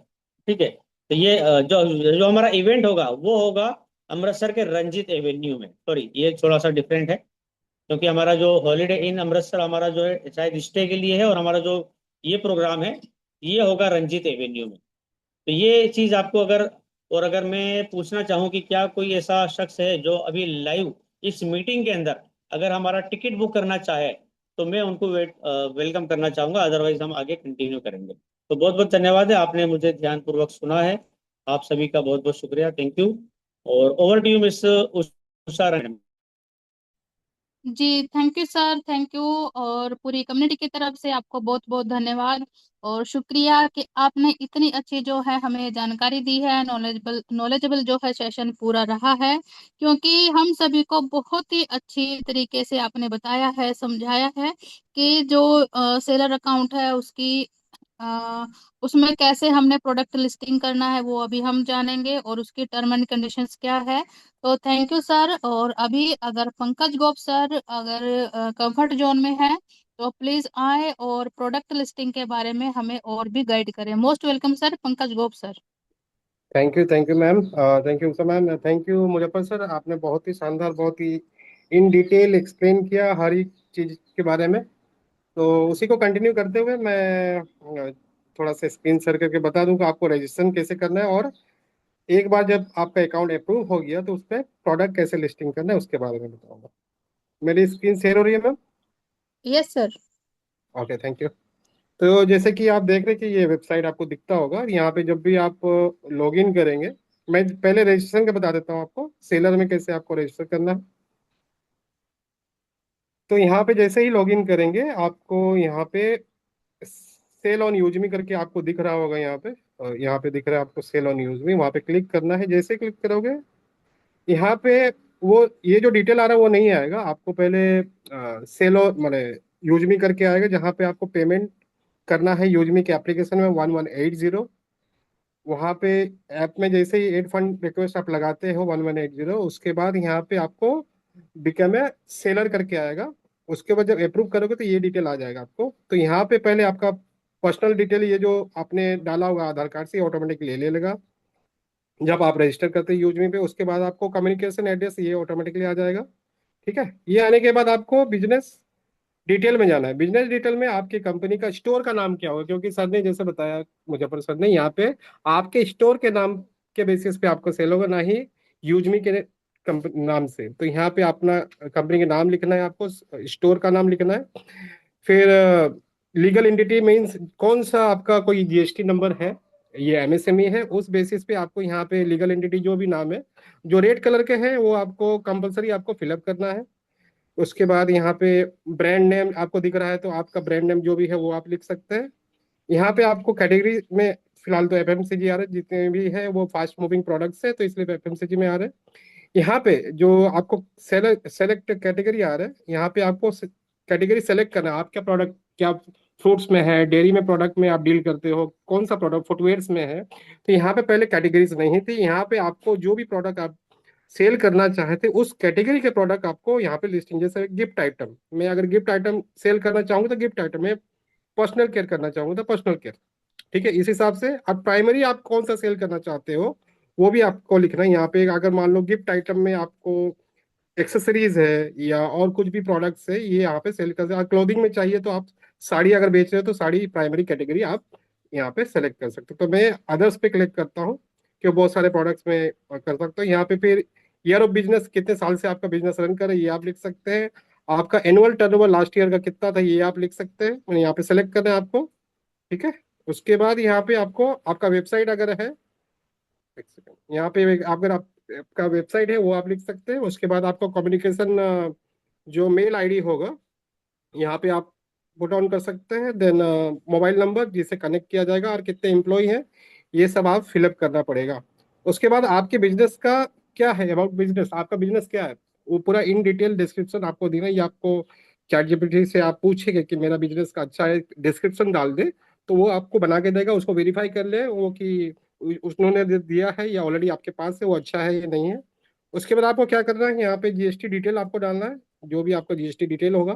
ठीक है। तो ये जो जो हमारा इवेंट होगा वो होगा अमृतसर के रंजीत एवेन्यू में। सॉरी, ये थोड़ा सा डिफरेंट है, क्योंकि हमारा जो हॉलीडे इन अमृतसर हमारा जो है शायद स्टे के लिए है, और हमारा जो ये प्रोग्राम है ये होगा रंजीत एवेन्यू में। तो ये चीज आपको अगर, और अगर मैं पूछना चाहूँ कि क्या कोई ऐसा शख्स है जो अभी लाइव इस मीटिंग के अंदर अगर हमारा टिकट बुक करना चाहे, तो मैं उनको वेलकम करना चाहूंगा, अदरवाइज हम आगे कंटिन्यू करेंगे। तो बहुत बहुत धन्यवाद है, आपने मुझे ध्यानपूर्वक सुना है। आप सभी का बहुत बहुत शुक्रिया, थैंक यू। और over to you miss Usha madam. जी thank you sir, thank you. और पूरी कम्युनिटी की तरफ से आपको बहुत बहुत धन्यवाद और शुक्रिया कि आपने इतनी अच्छी जो है हमें जानकारी दी है। नॉलेजेबल नॉलेजेबल जो है सेशन पूरा रहा है, क्योंकि हम सभी को बहुत ही अच्छी तरीके से आपने बताया है, समझाया है कि जो सेलर अकाउंट है उसकी अ, उसमें कैसे हमने प्रोडक्ट लिस्टिंग करना है वो अभी हम जानेंगे, और उसकी टर्म एंड कंडीशंस क्या है। तो थैंक यू सर। और अभी अगर पंकज गोप सर अगर कंफर्ट जोन में है तो प्लीज आए और प्रोडक्ट लिस्टिंग के बारे में हमें और भी गाइड करें। Most welcome sir, Pankaj Gop sir. Thank you ma'am. Thank you Usha ma'am. Thank you Muzaffar sir, आपने बहुत ही शानदार, बहुत ही इन डिटेल एक्सप्लेन किया हर एक चीज़ के बारे में। तो उसी को कंटिन्यू करते हुए मैं थोड़ा सा स्क्रीन शेयर करके बता दूं कि आपको रजिस्ट्रेशन कैसे करना है, और एक बार जब आपका अकाउंट अप्रूव हो गया तो उस पर प्रोडक्ट कैसे लिस्टिंग करना है उसके बारे में बताऊंगा। मेरी स्क्रीन शेयर हो रही है ma'am? Yes sir. Okay, thank you. तो जैसे कि आप देख रहे हैं कि ये वेबसाइट आपको दिखता होगा, यहाँ पे जब भी आप लॉग इन करेंगे, मैं पहले रजिस्ट्रेशन का बता देता हूँ आपको, सेलर में कैसे आपको रजिस्टर करना है। तो यहाँ पे जैसे ही लॉग इन करेंगे, आपको यहाँ पे सेल ऑन यूजमी करके आपको दिख रहा होगा यहाँ पे, यहाँ पे दिख रहा है आपको सेल ऑन यूजमी, वहाँ पे क्लिक करना है। जैसे क्लिक करोगे यहाँ पे, वो ये जो डिटेल आ रहा है वो नहीं आएगा आपको, पहले सेल और माने यूजमी करके आएगा, जहाँ पे आपको पेमेंट करना है यूजमी के एप्लीकेशन में 1180। वहाँ पे ऐप में जैसे ही एड फंड रिक्वेस्ट आप लगाते हो 1180, उसके बाद यहाँ पे आपको बिकम ए सेलर करके आएगा। उसके बाद जब अप्रूव करोगे तो ये डिटेल आ जाएगा आपको। तो यहाँ पे पहले आपका पर्सनल डिटेल, ये जो आपने डाला होगा आधार कार्ड से, ऑटोमेटिकली ले लेगा जब आप रजिस्टर करते हैं यूजमी पे। उसके बाद आपको कम्युनिकेशन एड्रेस ये ऑटोमेटिकली आ जाएगा। ठीक है, ये आने के बाद आपको बिजनेस डिटेल में जाना है। बिजनेस डिटेल में आपकी कंपनी का स्टोर का नाम क्या होगा, क्योंकि सर ने जैसे बताया, मुजफ्फर सर ने, यहाँ पे आपके स्टोर के नाम के बेसिस पे आपको सेल होगा, ना ही यूजमी के नाम से। तो यहाँ पे अपना कंपनी के नाम लिखना है, आपको स्टोर का नाम लिखना है। फिर लीगल एंटिटी मीन्स कौन सा आपका कोई जीएसटी नंबर है, ये एमएसएमई है, उस बेसिस पे आपको यहाँ पे लीगल एंटिटी जो भी नाम है, जो रेड कलर के हैं, वो आपको कंपलसरी आपको फिलअप करना है। उसके बाद यहाँ पे ब्रांड नेम आपको दिख रहा है, तो आपका ब्रांड नेम जो भी है वो आप लिख सकते हैं। यहाँ पे आपको कैटेगरी में फिलहाल तो एफएमसीजी आ रहा है, जितने भी है वो फास्ट मूविंग प्रोडक्ट्स है, तो इसलिए एफएमसीजी में आ रहे हैं। यहाँ पे जो आपको सेलेक्ट कैटेगरी आ रहा है, यहाँ पे आपको कैटेगरी सेलेक्ट करना है। आपका प्रोडक्ट क्या फ्रूट्स में है, डेयरी में प्रोडक्ट में आप डील करते हो, कौन सा प्रोडक्ट फुटवेयर्स में है। तो यहाँ पे पहले कैटेगरीज नहीं थी, यहाँ पे आपको जो भी प्रोडक्ट आप सेल करना चाहते उस कैटेगरी के प्रोडक्ट आपको यहाँ पे लिस्टिंग, जैसे गिफ्ट आइटम, मैं अगर गिफ्ट आइटम सेल करना चाहूँ तो गिफ्ट आइटम में, पर्सनल केयर करना चाहूँ तो पर्सनल केयर। ठीक है, इस हिसाब से अब प्राइमरी आप कौन सा सेल करना चाहते हो वो भी आपको लिखना है यहाँ पे। अगर मान लो गिफ्ट आइटम में आपको एक्सेसरीज है या और कुछ भी प्रोडक्ट्स है, ये यहाँ पे सेल कर सकते हैं। क्लोथिंग में चाहिए तो आप साड़ी अगर बेच रहे हो तो साड़ी प्राइमरी कैटेगरी आप यहाँ पे सेलेक्ट कर सकते हो। तो मैं अदर्स पे क्लिक करता हूँ कि बहुत सारे प्रोडक्ट्स में कर सकता हूँ। यहाँ पे फिर ईयर ऑफ बिजनेस, कितने साल से आपका बिजनेस रन कर रहा है, ये आप लिख सकते हैं। आपका एनुअल टर्नओवर लास्ट ईयर का कितना था, ये आप लिख सकते हैं। मैंने यहाँ पे सेलेक्ट करना है आपको। ठीक है, उसके बाद यहाँ पे आपको आपका वेबसाइट अगर है, एक सेकंड, यहाँ पे अगर आप आपका वेबसाइट है वो आप लिख सकते हैं। उसके बाद आपको कम्युनिकेशन जो मेल आईडी होगा यहाँ पे आप पुट ऑन कर सकते हैं। देन मोबाइल नंबर जिससे कनेक्ट किया जाएगा, और कितने एम्प्लॉय हैं ये सब आप फिलअप करना पड़ेगा। उसके बाद आपके बिजनेस का क्या है, अबाउट बिजनेस, आपका बिजनेस क्या है, वो पूरा इन डिटेल डिस्क्रिप्शन आपको देना है। ये आपको चैट जीपीटी से आप पूछेंगे कि मेरा बिजनेस का अच्छा है, डिस्क्रिप्शन डाल दे, तो वो आपको बना के देगा। उसको वेरीफाई कर ले वो कि उन्होंने दिया है या ऑलरेडी आपके पास है, वो अच्छा है या नहीं है। उसके बाद आपको क्या करना है, यहाँ पे जीएसटी डिटेल आपको डालना है, जो भी आपका जीएसटी डिटेल होगा।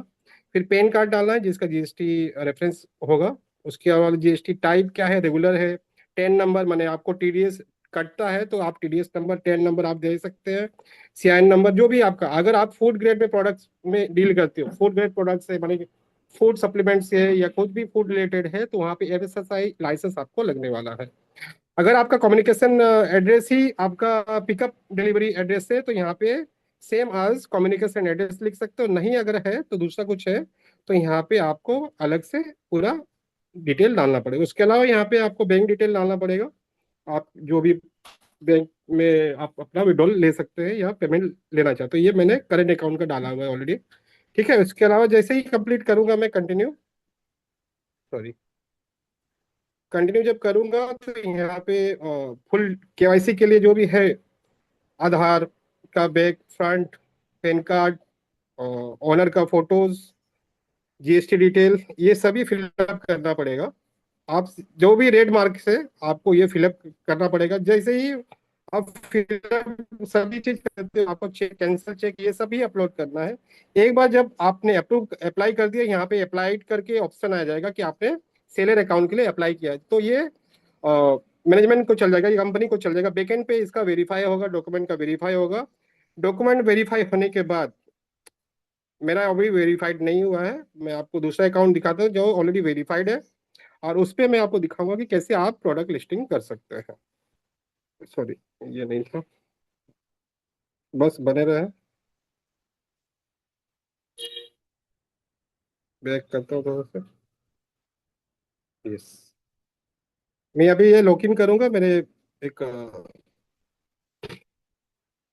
फिर पैन कार्ड डालना है जिसका जीएसटी रेफरेंस होगा। उसके बाद जीएसटी टाइप क्या है, रेगुलर है, टेन नंबर, माने आपको टीडीएस कटता है तो आप टीडीएस नंबर 10 नंबर आप दे सकते हैं। सीआईएन नंबर जो भी आपका, अगर आप फूड ग्रेड में प्रोडक्ट्स में डील करते हो, फूड ग्रेड प्रोडक्ट्स से माने फूड सप्लीमेंट से या कुछ भी फूड रिलेटेड है, तो वहाँ पे एफएसएसआई लाइसेंस आपको लगने वाला है। अगर आपका कम्युनिकेशन एड्रेस ही आपका पिकअप डिलीवरी एड्रेस है, तो यहाँ पे सेम आज कम्युनिकेशन एड्रेस लिख सकते हो। नहीं अगर है तो दूसरा कुछ है, तो यहाँ पे आपको अलग से पूरा डिटेल डालना पड़ेगा। उसके अलावा यहाँ पे आपको बैंक डिटेल डालना पड़ेगा। आप जो भी बैंक में आप अपना विड्रॉल ले सकते हैं या पेमेंट लेना चाहते हो, ये मैंने करेंट अकाउंट का डाला हुआ है ऑलरेडी। ठीक है, उसके अलावा जैसे ही कंप्लीट करूंगा मैं, कंटिन्यू, सॉरी, कंटिन्यू जब करूंगा तो यहाँ पे फुल केवाईसी के लिए जो भी है, आधार का back front, pan card, owner का फोटोज, जीएसटी डिटेल, ये सभी फिलअप करना पड़ेगा। आप जो भी रेड मार्क से आपको ये फिलअप करना पड़ेगा। जैसे ही आप फिलअप सभी चीज करते हो, आपको चेक, कैंसिल चेक, ये सभी अपलोड करना है। एक बार जब आपने अप्रूव अप्लाई कर दिया, यहाँ पे अप्लाइड करके ऑप्शन आ जाएगा कि आपने सेलर अकाउंट के लिए अप्लाई किया है, तो ये मैनेजमेंट को चल जाएगा, ये कंपनी को चल जाएगा। बैकएंड पे इसका वेरीफाई होगा, डॉक्यूमेंट का वेरीफाई होगा। डॉक्यूमेंट वेरीफाई होने के बाद, मेरा अभी वेरीफाइड नहीं हुआ है, मैं आपको दूसरा अकाउंट दिखाता हूँ जो ऑलरेडी वेरीफाइड है, और उस पर मैं आपको दिखाऊंगा कि कैसे आप प्रोडक्ट लिस्टिंग कर सकते हैं। सॉरी, ये नहीं था, बस बने रहे। बैक करता हूँ थोड़ा सा। यस, मैं अभी ये लॉग इन करूंगा मेरे एक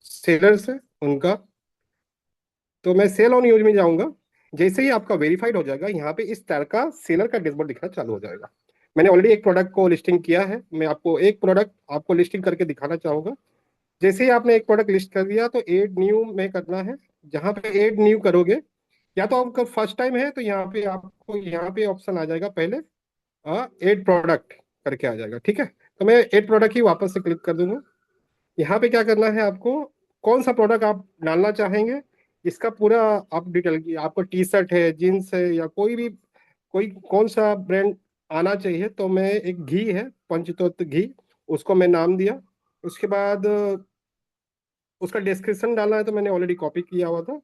सेलर्स है उनका। तो मैं सेल ऑन यूज में जाऊंगा। जैसे ही आपका वेरीफाइड हो जाएगा, यहाँ पे इस तरह का सेलर का डैशबोर्ड दिखना चालू हो जाएगा। मैंने ऑलरेडी एक प्रोडक्ट को लिस्टिंग किया है, मैं आपको एक प्रोडक्ट आपको लिस्टिंग करके दिखाना चाहूंगा। जैसे ही आपने एक प्रोडक्ट लिस्ट कर दिया तो एड न्यू में करना है। जहाँ पे एड न्यू करोगे, या तो आपका फर्स्ट टाइम है तो यहाँ पे आपको यहाँ पे ऑप्शन आ जाएगा पहले एड प्रोडक्ट करके आ जाएगा, ठीक है। तो मैं एड प्रोडक्ट ही वापस से क्लिक कर दूंगा। यहाँ पे क्या करना है आपको, कौन सा प्रोडक्ट आप डालना चाहेंगे इसका पूरा आप डिटेल की, आपको टी शर्ट है, जीन्स है, या कोई भी कोई कौन सा ब्रांड आना चाहिए। तो मैं एक घी है, पंचतत्व घी, उसको मैं नाम दिया। उसके बाद उसका डिस्क्रिप्शन डालना है, तो मैंने ऑलरेडी कॉपी किया हुआ था।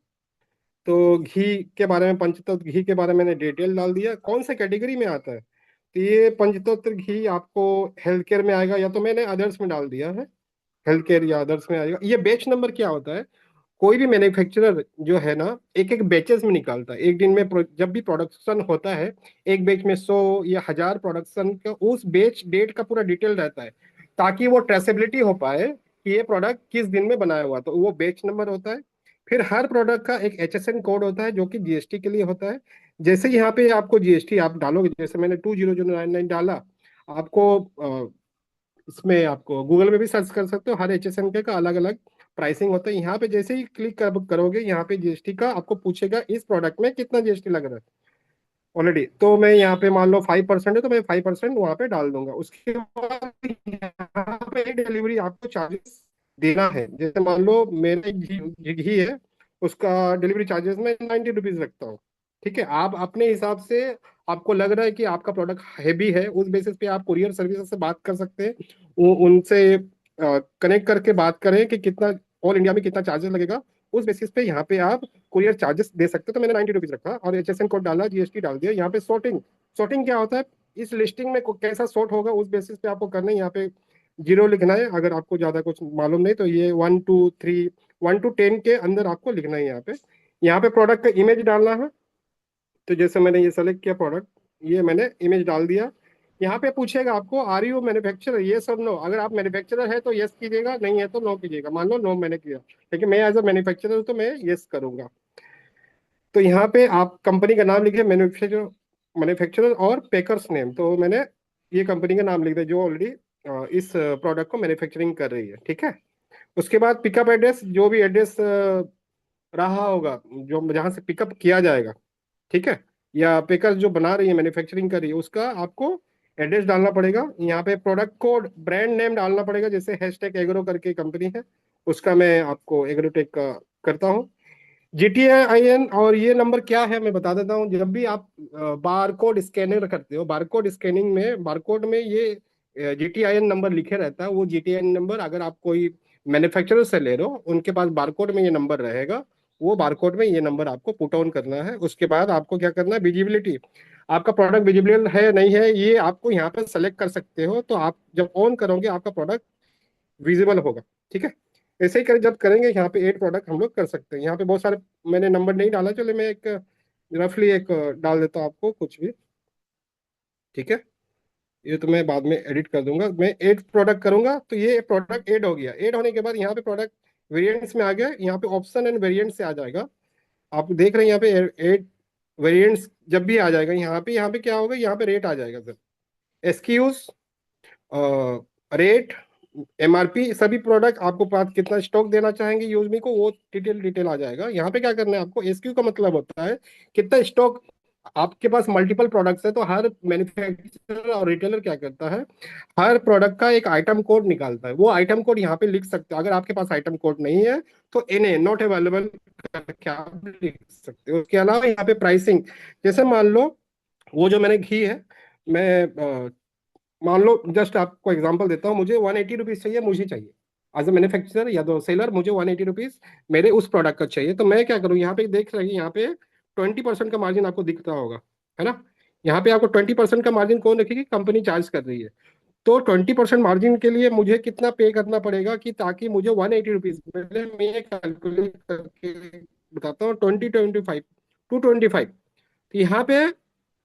तो घी के बारे में, पंचतत्व घी के बारे में मैंने डिटेल डाल दिया, कौन से कैटेगरी में आता है। तो ये पंचतत्व घी आपको हेल्थ केयर में आएगा, या तो मैंने अदर्स में डाल दिया है, हेल्थ केयर या अदर्स में आएगा। ये बैच नंबर क्या होता है, कोई भी मैन्युफैक्चरर जो है ना, एक एक बैचेस में निकालता है। एक दिन में जब भी प्रोडक्शन होता है, एक बैच में 100 या 1000 प्रोडक्शन का उस बैच डेट का पूरा डिटेल रहता है, ताकि वो ट्रेसेबिलिटी हो पाए कि ये प्रोडक्ट किस दिन में बनाया हुआ। तो वो बैच नंबर होता है। फिर हर प्रोडक्ट का एक HSN कोड होता है जो कि जीएसटी के लिए होता है। जैसे यहाँ पे आपको जीएसटी आप डालोगे, जैसे मैंने 20099 डाला, आपको इसमें आपको गूगल में भी सर्च कर सकते हो, हर HSN के का अलग अलग प्राइसिंग होता है। यहाँ पे जैसे ही क्लिक करोगे, यहाँ पे जीएसटी का आपको पूछेगा इस प्रोडक्ट में कितना जीएसटी लग रहा है ऑलरेडी। तो मैं यहाँ पे मान लो 5% है, तो मैं 5% वहाँ पे डाल दूंगा। उसके बाद यहाँ पे डिलीवरी आपको चार्जेस देना है। जैसे मान लो मेरे घी है, उसका डिलीवरी चार्जेस मैं 90 रुपीज रखता हूँ, ठीक है। आप अपने हिसाब से, आपको लग रहा है कि आपका प्रोडक्ट हैवी है, उस बेसिस पे आप कुरियर सर्विस से बात कर सकते हैं। वो उनसे कनेक्ट करके बात करें कि कितना ऑल इंडिया में कितना चार्जेस लगेगा, उस बेसिस पे यहाँ पे आप कुरियर चार्जेस दे सकते हो। तो मैंने 90 रुपीज रखा और HSN कोड डाला, जीएसटी डाल दिया। यहाँ पे सॉर्टिंग, सॉर्टिंग क्या होता है, इस लिस्टिंग में कैसा सॉर्ट होगा उस बेसिस पे आपको करना है। यहाँ पे 0 लिखना है, अगर आपको ज्यादा कुछ मालूम नहीं तो ये 1 2 3 1 to 10 के अंदर आपको लिखना है। यहाँ पे प्रोडक्ट का इमेज डालना है। तो जैसे मैंने ये सेलेक्ट किया प्रोडक्ट, ये मैंने इमेज डाल दिया। यहाँ पे पूछेगा आपको आर यू मैन्युफैक्चरर, येस और नो। अगर आप मैन्युफैक्चरर है तो येस कीजिएगा, नहीं है तो नो कीजिएगा। मान लो नो मैंने किया, लेकिन मैं एज अ मैन्युफैक्चरर हूँ तो मैं येस करूंगा। तो यहाँ पे आप कंपनी का नाम लिखिए, मैन्युफैक्चरर, मैन्युफैक्चरर और पेकर्स नेम। तो मैंने ये कंपनी का नाम लिख दिया जो ऑलरेडी इस प्रोडक्ट को मैन्युफैक्चरिंग कर रही है, ठीक है। उसके बाद पिकअप एड्रेस, जो भी एड्रेस रहा होगा, जो जहाँ से पिकअप किया जाएगा, ठीक है, या पेकर जो बना रही है, मैन्युफैक्चरिंग कर रही है, उसका आपको एड्रेस डालना पड़ेगा। यहाँ पे प्रोडक्ट कोड, ब्रांड नेम डालना पड़ेगा। जैसे हैशटैग एग्रो करके कंपनी है, उसका मैं आपको एग्रोटेक का करता हूँ। GTIN और ये नंबर क्या है मैं बता देता हूँ। जब भी आप बार कोड स्कैनर करते हो, बार कोड स्कैनिंग में, बारकोड में ये GTIN नंबर लिखे रहता है। वो GTIN नंबर अगर आप कोई मैन्युफैक्चरर से ले रहे हो, उनके पास बारकोड में ये नंबर रहेगा। वो बारकोड में ये नंबर आपको पुट ऑन करना है। उसके बाद आपको क्या करना है, विजिबिलिटी, आपका प्रोडक्ट विजिबल है नहीं है, ये आपको यहाँ पे सेलेक्ट कर सकते हो। तो आप जब ऑन करोगे आपका प्रोडक्ट विजिबल होगा, ठीक है। ऐसे ही जब करेंगे, यहाँ पे 8 प्रोडक्ट हम लोग कर सकते हैं। यहाँ पे बहुत सारे मैंने नंबर नहीं डाला, चले मैं एक रफली एक डाल देता हूँ आपको कुछ भी, ठीक है। ये तो मैं बाद में एडिट कर दूंगा। मैं 8 प्रोडक्ट करूंगा तो ये प्रोडक्ट ऐड हो गया। ऐड होने के बाद यहाँ पे प्रोडक्ट वेरिएंट्स में आ गया। यहाँ पे ऑप्शन एंड वेरिएंट से आ जाएगा। आप देख रहे हैं यहाँ पे 8 वेरिएंट्स जब भी आ जाएगा, यहाँ पे क्या होगा, यहाँ पे रेट आ जाएगा सर, SKUs, रेट, MRP, सभी प्रोडक्ट आपको पास कितना स्टॉक देना चाहेंगे यूज मी को, वो डिटेल आ जाएगा। यहाँ पे क्या करना है आपको, SKU का मतलब होता है कितना स्टॉक। आपके पास मल्टीपल प्रोडक्ट्स है तो हर मैन्युफैक्चरर और रिटेलर क्या करता है, हर प्रोडक्ट का एक आइटम कोड निकालता है। वो आइटम कोड यहाँ पे लिख सकते हो। अगर आपके पास आइटम कोड नहीं है तो NA, नॉट अवेलेबल करके आप लिख सकते हो। उसके अलावा यहाँ पे प्राइसिंग, जैसे मान लो वो जो मैंने घी है, मैं मान लो जस्ट आपको एग्जांपल देता हूँ, मुझे 180 रुपीज चाहिए, मुझे चाहिए एज ए मैन्युफैक्चरर या तो सेलर, मुझे 180 रुपीज मेरे उस प्रोडक्ट का चाहिए। तो मैं क्या करूँ, यहाँ पे देख रही, यहाँ पे 20% का मार्जिन आपको दिखता होगा, है ना। यहाँ पे आपको 20% का मार्जिन कौन रखेगी, कंपनी चार्ज कर रही है। तो 20% मार्जिन के लिए मुझे कितना पे करना पड़ेगा कि ताकि मुझे 180 रुपीज मिले, मैं कैलकुलेट करके बताता हूँ। 20 25 225, तो यहाँ पे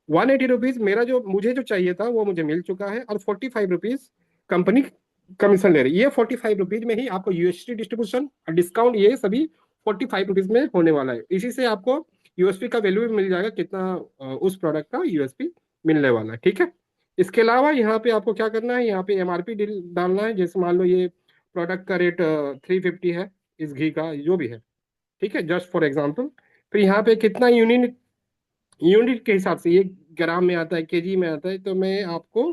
180 रुपीज मेरा जो मुझे जो चाहिए था वो मुझे मिल चुका है, और 45 रुपीज कंपनी कमीशन ले रही है। ये 45 रुपीज में ही आपको यूएसडी डिस्ट्रीब्यूशन और डिस्काउंट ये सभी 45 रुपीज में होने वाला है। इसी से आपको यूएसपी का वैल्यू भी मिल जाएगा, कितना उस प्रोडक्ट का यूएसपी मिलने वाला है, ठीक है। इसके अलावा यहाँ पे आपको क्या करना है, यहाँ पे एमआरपी डालना है। जैसे मान लो ये प्रोडक्ट का रेट 350 है, इस घी का जो भी है, ठीक है, जस्ट फॉर एग्जाम्पल। फिर यहाँ पे कितना यूनिट, यूनिट के हिसाब से, ये ग्राम में आता है, केजी में आता है, तो मैं आपको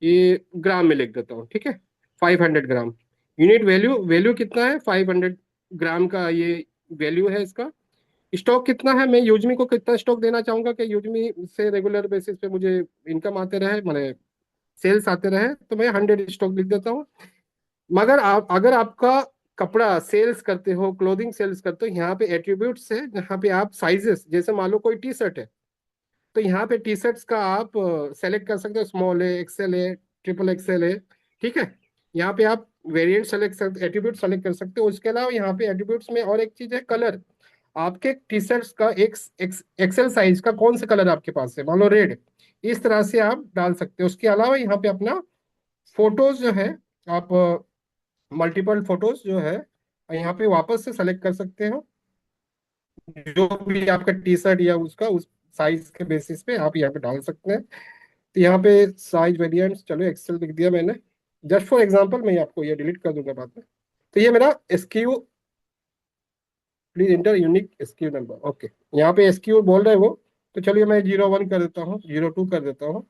ये ग्राम में लिख देता हूँ, ठीक है। 500 ग्राम यूनिट वैल्यू, वैल्यू कितना है, 500 ग्राम का ये वैल्यू है इसका। स्टॉक कितना है, मैं यूजमी को कितना स्टॉक देना चाहूंगा कि यूजमी से रेगुलर बेसिस पे मुझे इनकम आते रहे, मैंने सेल्स आते रहे, तो मैं 100 स्टॉक लिख देता हूँ। मगर आप अगर आपका कपड़ा सेल्स करते हो, क्लोथिंग सेल्स करते हो, यहाँ पे एट्रीब्यूट्स है जहाँ पे आप साइजेस, जैसे मान लो कोई टी शर्ट है, तो यहाँ पे टी शर्ट्स का आप सेलेक्ट कर सकते हो, स्मॉल है, एक्सेल है, ट्रिपल एक्सेल है, ठीक है। यहाँ पे आप वेरिएंट सेलेक्ट सकते, एट्रीब्यूट सेलेक्ट कर सकते हो। उसके अलावा यहाँ पे एट्रीब्यूट्स में और एक चीज है, कलर। आपके टी शर्ट्स का एक्सेल साइज का कौन सा कलर आपके पास है, मान लो रेड, इस तरह से आप डाल सकते हो। उसके अलावा यहाँ पे अपना फोटोज जो है, आप मल्टीपल फोटोज जो है यहाँ पे वापस से सेलेक्ट कर सकते हो, जो भी आपका टी शर्ट या उसका उस साइज के बेसिस पे आप यहाँ पे डाल सकते हैं। तो यहाँ पे साइज वेरिएंट्स, चलो एक्सेल लिख दिया मैंने, जस्ट फॉर एग्जांपल। मैं आपको ये डिलीट कर दूंगा बाद में। तो ये मेरा SQ, please inter unique SQ number, okay. यहाँ पे एसक्यू बोल रहे हो, तो चलिए मैं 01 कर देता हूँ, 02 कर देता हूँ।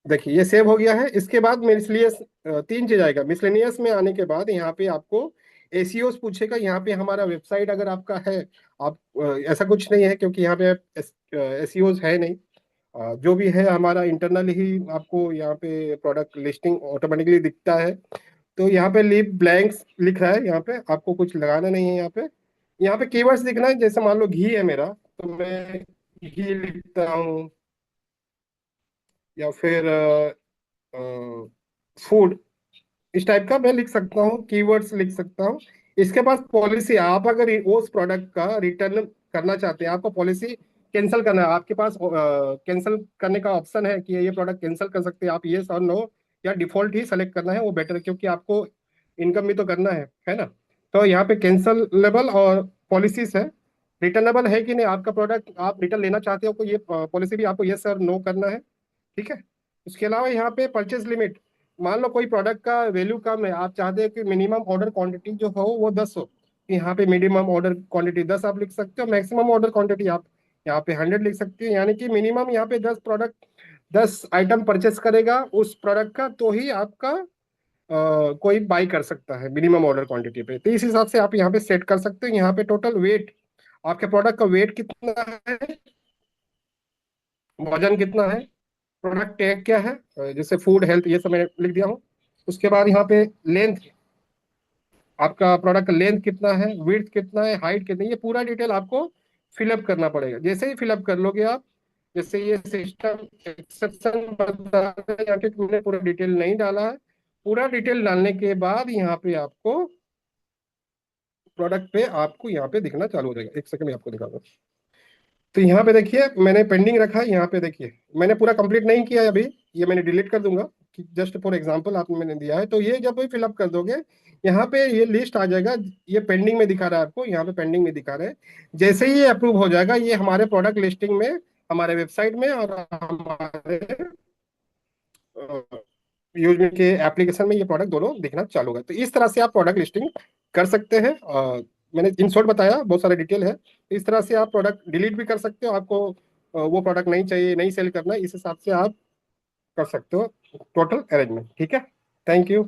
देखिए ये सेव हो गया है। इसके बाद मिसलियस, तीन चीज आएगा। मिसलेनियस में आने के बाद यहाँ पे आपको एसीओस पूछेगा। यहाँ पे हमारा वेबसाइट अगर आपका है, आप ऐसा कुछ नहीं है क्योंकि यहाँ पे एसीओस है नहीं। जो भी है हमारा इंटरनल ही आपको यहाँ पे प्रोडक्ट लिस्टिंग ऑटोमेटिकली दिखता है। तो यहाँ पे लीव ब्लैंक्स लिख रहा है, यहाँ पे आपको कुछ लगाना नहीं है। यहाँ पे कीवर्ड्स लिखना है। जैसे मान लो घी है मेरा, तो मैं घी लिखता हूँ, या फिर फूड, इस टाइप का मैं लिख सकता हूँ, कीवर्ड्स लिख सकता हूँ। इसके पास पॉलिसी, आप अगर उस प्रोडक्ट का रिटर्न करना चाहते हैं, आपको पॉलिसी कैंसिल करना है, आपके पास कैंसिल करने का ऑप्शन है कि ये प्रोडक्ट कैंसिल कर सकते हैं आप, येस और नो, या डिफॉल्ट ही सेलेक्ट करना है, वो बेटर है क्योंकि आपको इनकम भी तो करना है ना। तो यहाँ पे कैंसलेबल और पॉलिसीज है। रिटर्नेबल है कि नहीं, आपका प्रोडक्ट आप रिटर्न लेना चाहते हो, तो ये पॉलिसी भी आपको येस और नो करना है, ठीक है। उसके अलावा यहाँ पे परचेज लिमिट, मान लो कोई प्रोडक्ट का वैल्यू कम है, आप चाहते हैं कि मिनिमम ऑर्डर क्वांटिटी जो हो वो 10 हो, यहाँ पे मिनिमम ऑर्डर क्वांटिटी 10 आप लिख सकते हो। मैक्सिमम ऑर्डर क्वांटिटी आप यहाँ पे 100 लिख सकते हो। यानी कि मिनिमम यहाँ पे 10 प्रोडक्ट, 10 आइटम परचेस करेगा उस प्रोडक्ट का, तो ही आपका कोई बाई कर सकता है मिनिमम ऑर्डर क्वांटिटी पे। तो इस हिसाब से आप यहाँ पे सेट कर सकते हो। यहाँ पे टोटल वेट, आपके प्रोडक्ट का वेट कितना है, वजन कितना है, प्रोडक्ट टैग क्या है, जैसे फूड हेल्थ, ये सब मैंने लिख दिया हूँ। उसके बाद यहाँ पे लेंथ, आपका प्रोडक्ट का लेंथ कितना है, विड्थ कितना है, हाइट कितनी है, ये पूरा डिटेल आपको फिलअप करना पड़ेगा। जैसे ही फिलअप कर लोगे आप, जैसे ये सिस्टम एक्सेप्शन बता रहा है यहाँ पे, मैंने पूरा डिटेल नहीं डाला है। पूरा डिटेल डालने के बाद यहाँ पे आपको प्रोडक्ट पे आपको यहाँ पे दिखना चालू हो जाएगा। एक सेकंड में आपको दिखाऊंगा। तो यहाँ पे देखिए मैंने पेंडिंग रखा है, यहाँ पे देखिए मैंने पूरा कंप्लीट नहीं किया है अभी, ये मैंने डिलीट कर दूंगा कि जस्ट फॉर एग्जांपल आपने मैंने दिया है। तो ये जब भी फिलअप कर दोगे, यहाँ पे ये लिस्ट आ जाएगा। ये पेंडिंग में दिखा रहा है आपको, यहाँ पे पेंडिंग में दिखा रहा है। जैसे ही ये अप्रूव हो जाएगा, ये हमारे प्रोडक्ट लिस्टिंग में, हमारे वेबसाइट में और हमारे यूज के एप्लीकेशन में ये प्रोडक्ट दोनों दिखना चालू होगा। तो इस तरह से आप प्रोडक्ट लिस्टिंग कर सकते हैं। मैंने इन शॉर्ट बताया, बहुत सारे डिटेल है। तो इस तरह से आप प्रोडक्ट डिलीट भी कर सकते हो, आपको वो प्रोडक्ट नहीं चाहिए, नहीं सेल करना, इस हिसाब से आप कर सकते हो टोटल अरेंजमेंट, ठीक है। Thank you,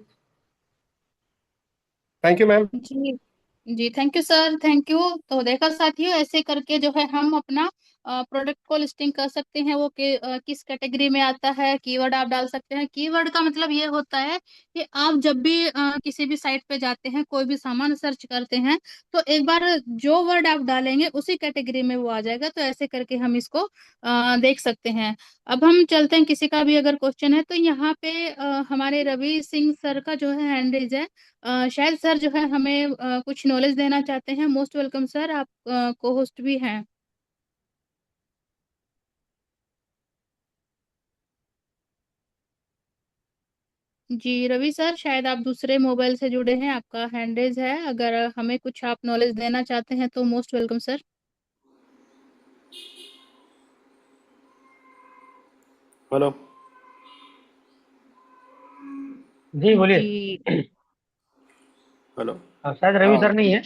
thank you ma'am. जी जी, thank you sir, thank you. तो देखा साथियों, ऐसे करके जो है हम अपना प्रोडक्ट को लिस्टिंग कर सकते हैं। वो किस कैटेगरी में आता है, कीवर्ड आप डाल सकते हैं। कीवर्ड का मतलब ये होता है कि आप जब भी किसी भी साइट पे जाते हैं, कोई भी सामान सर्च करते हैं, तो एक बार जो वर्ड आप डालेंगे उसी कैटेगरी में वो आ जाएगा। तो ऐसे करके हम इसको देख सकते हैं। अब हम चलते हैं, किसी का भी अगर क्वेश्चन है तो यहाँ पे हमारे रवि सिंह सर का जो है हैंड रेज है। शायद सर जो है हमें कुछ नॉलेज देना चाहते हैं। मोस्ट वेलकम सर, आप को होस्ट भी हैं। जी रवि सर, शायद आप दूसरे मोबाइल से जुड़े हैं, आपका हैंड रेज है। अगर हमें कुछ आप नॉलेज देना चाहते हैं तो मोस्ट वेलकम सर। हेलो। जी बोलिए। जी हेलो। शायद रवि हाँ, सर नहीं है।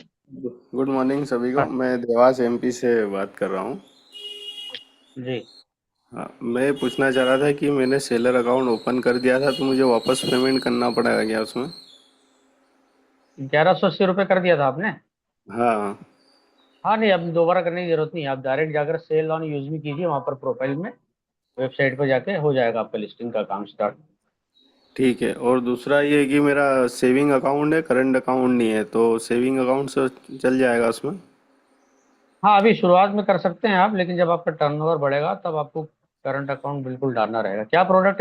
गुड मॉर्निंग सभी को। हाँ मैं देवास एमपी से बात कर रहा हूँ। जी। हाँ, मैं पूछना चाह रहा था कि मैंने सेलर अकाउंट ओपन कर दिया था तो मुझे वापस पेमेंट करना पड़ेगा क्या उसमें? 1180 रुपये कर दिया था आपने। हाँ। हाँ नहीं, अब दोबारा करने की जरूरत नहीं है। आप डायरेक्ट जाकर सेल ऑन यूज में कीजिए, वहां पर प्रोफाइल में वेबसाइट पर जाके हो जाएगा आपका लिस्टिंग का काम स्टार्ट। ठीक है। और दूसरा ये कि मेरा सेविंग अकाउंट है, करंट अकाउंट नहीं है, तो सेविंग अकाउंट से चल जाएगा उसमें? हाँ अभी शुरुआत में कर सकते हैं आप, लेकिन जब आपका टर्नओवर बढ़ेगा तब आपको करंट अकाउंट बिल्कुल डालना रहेगा। क्या प्रोडक्ट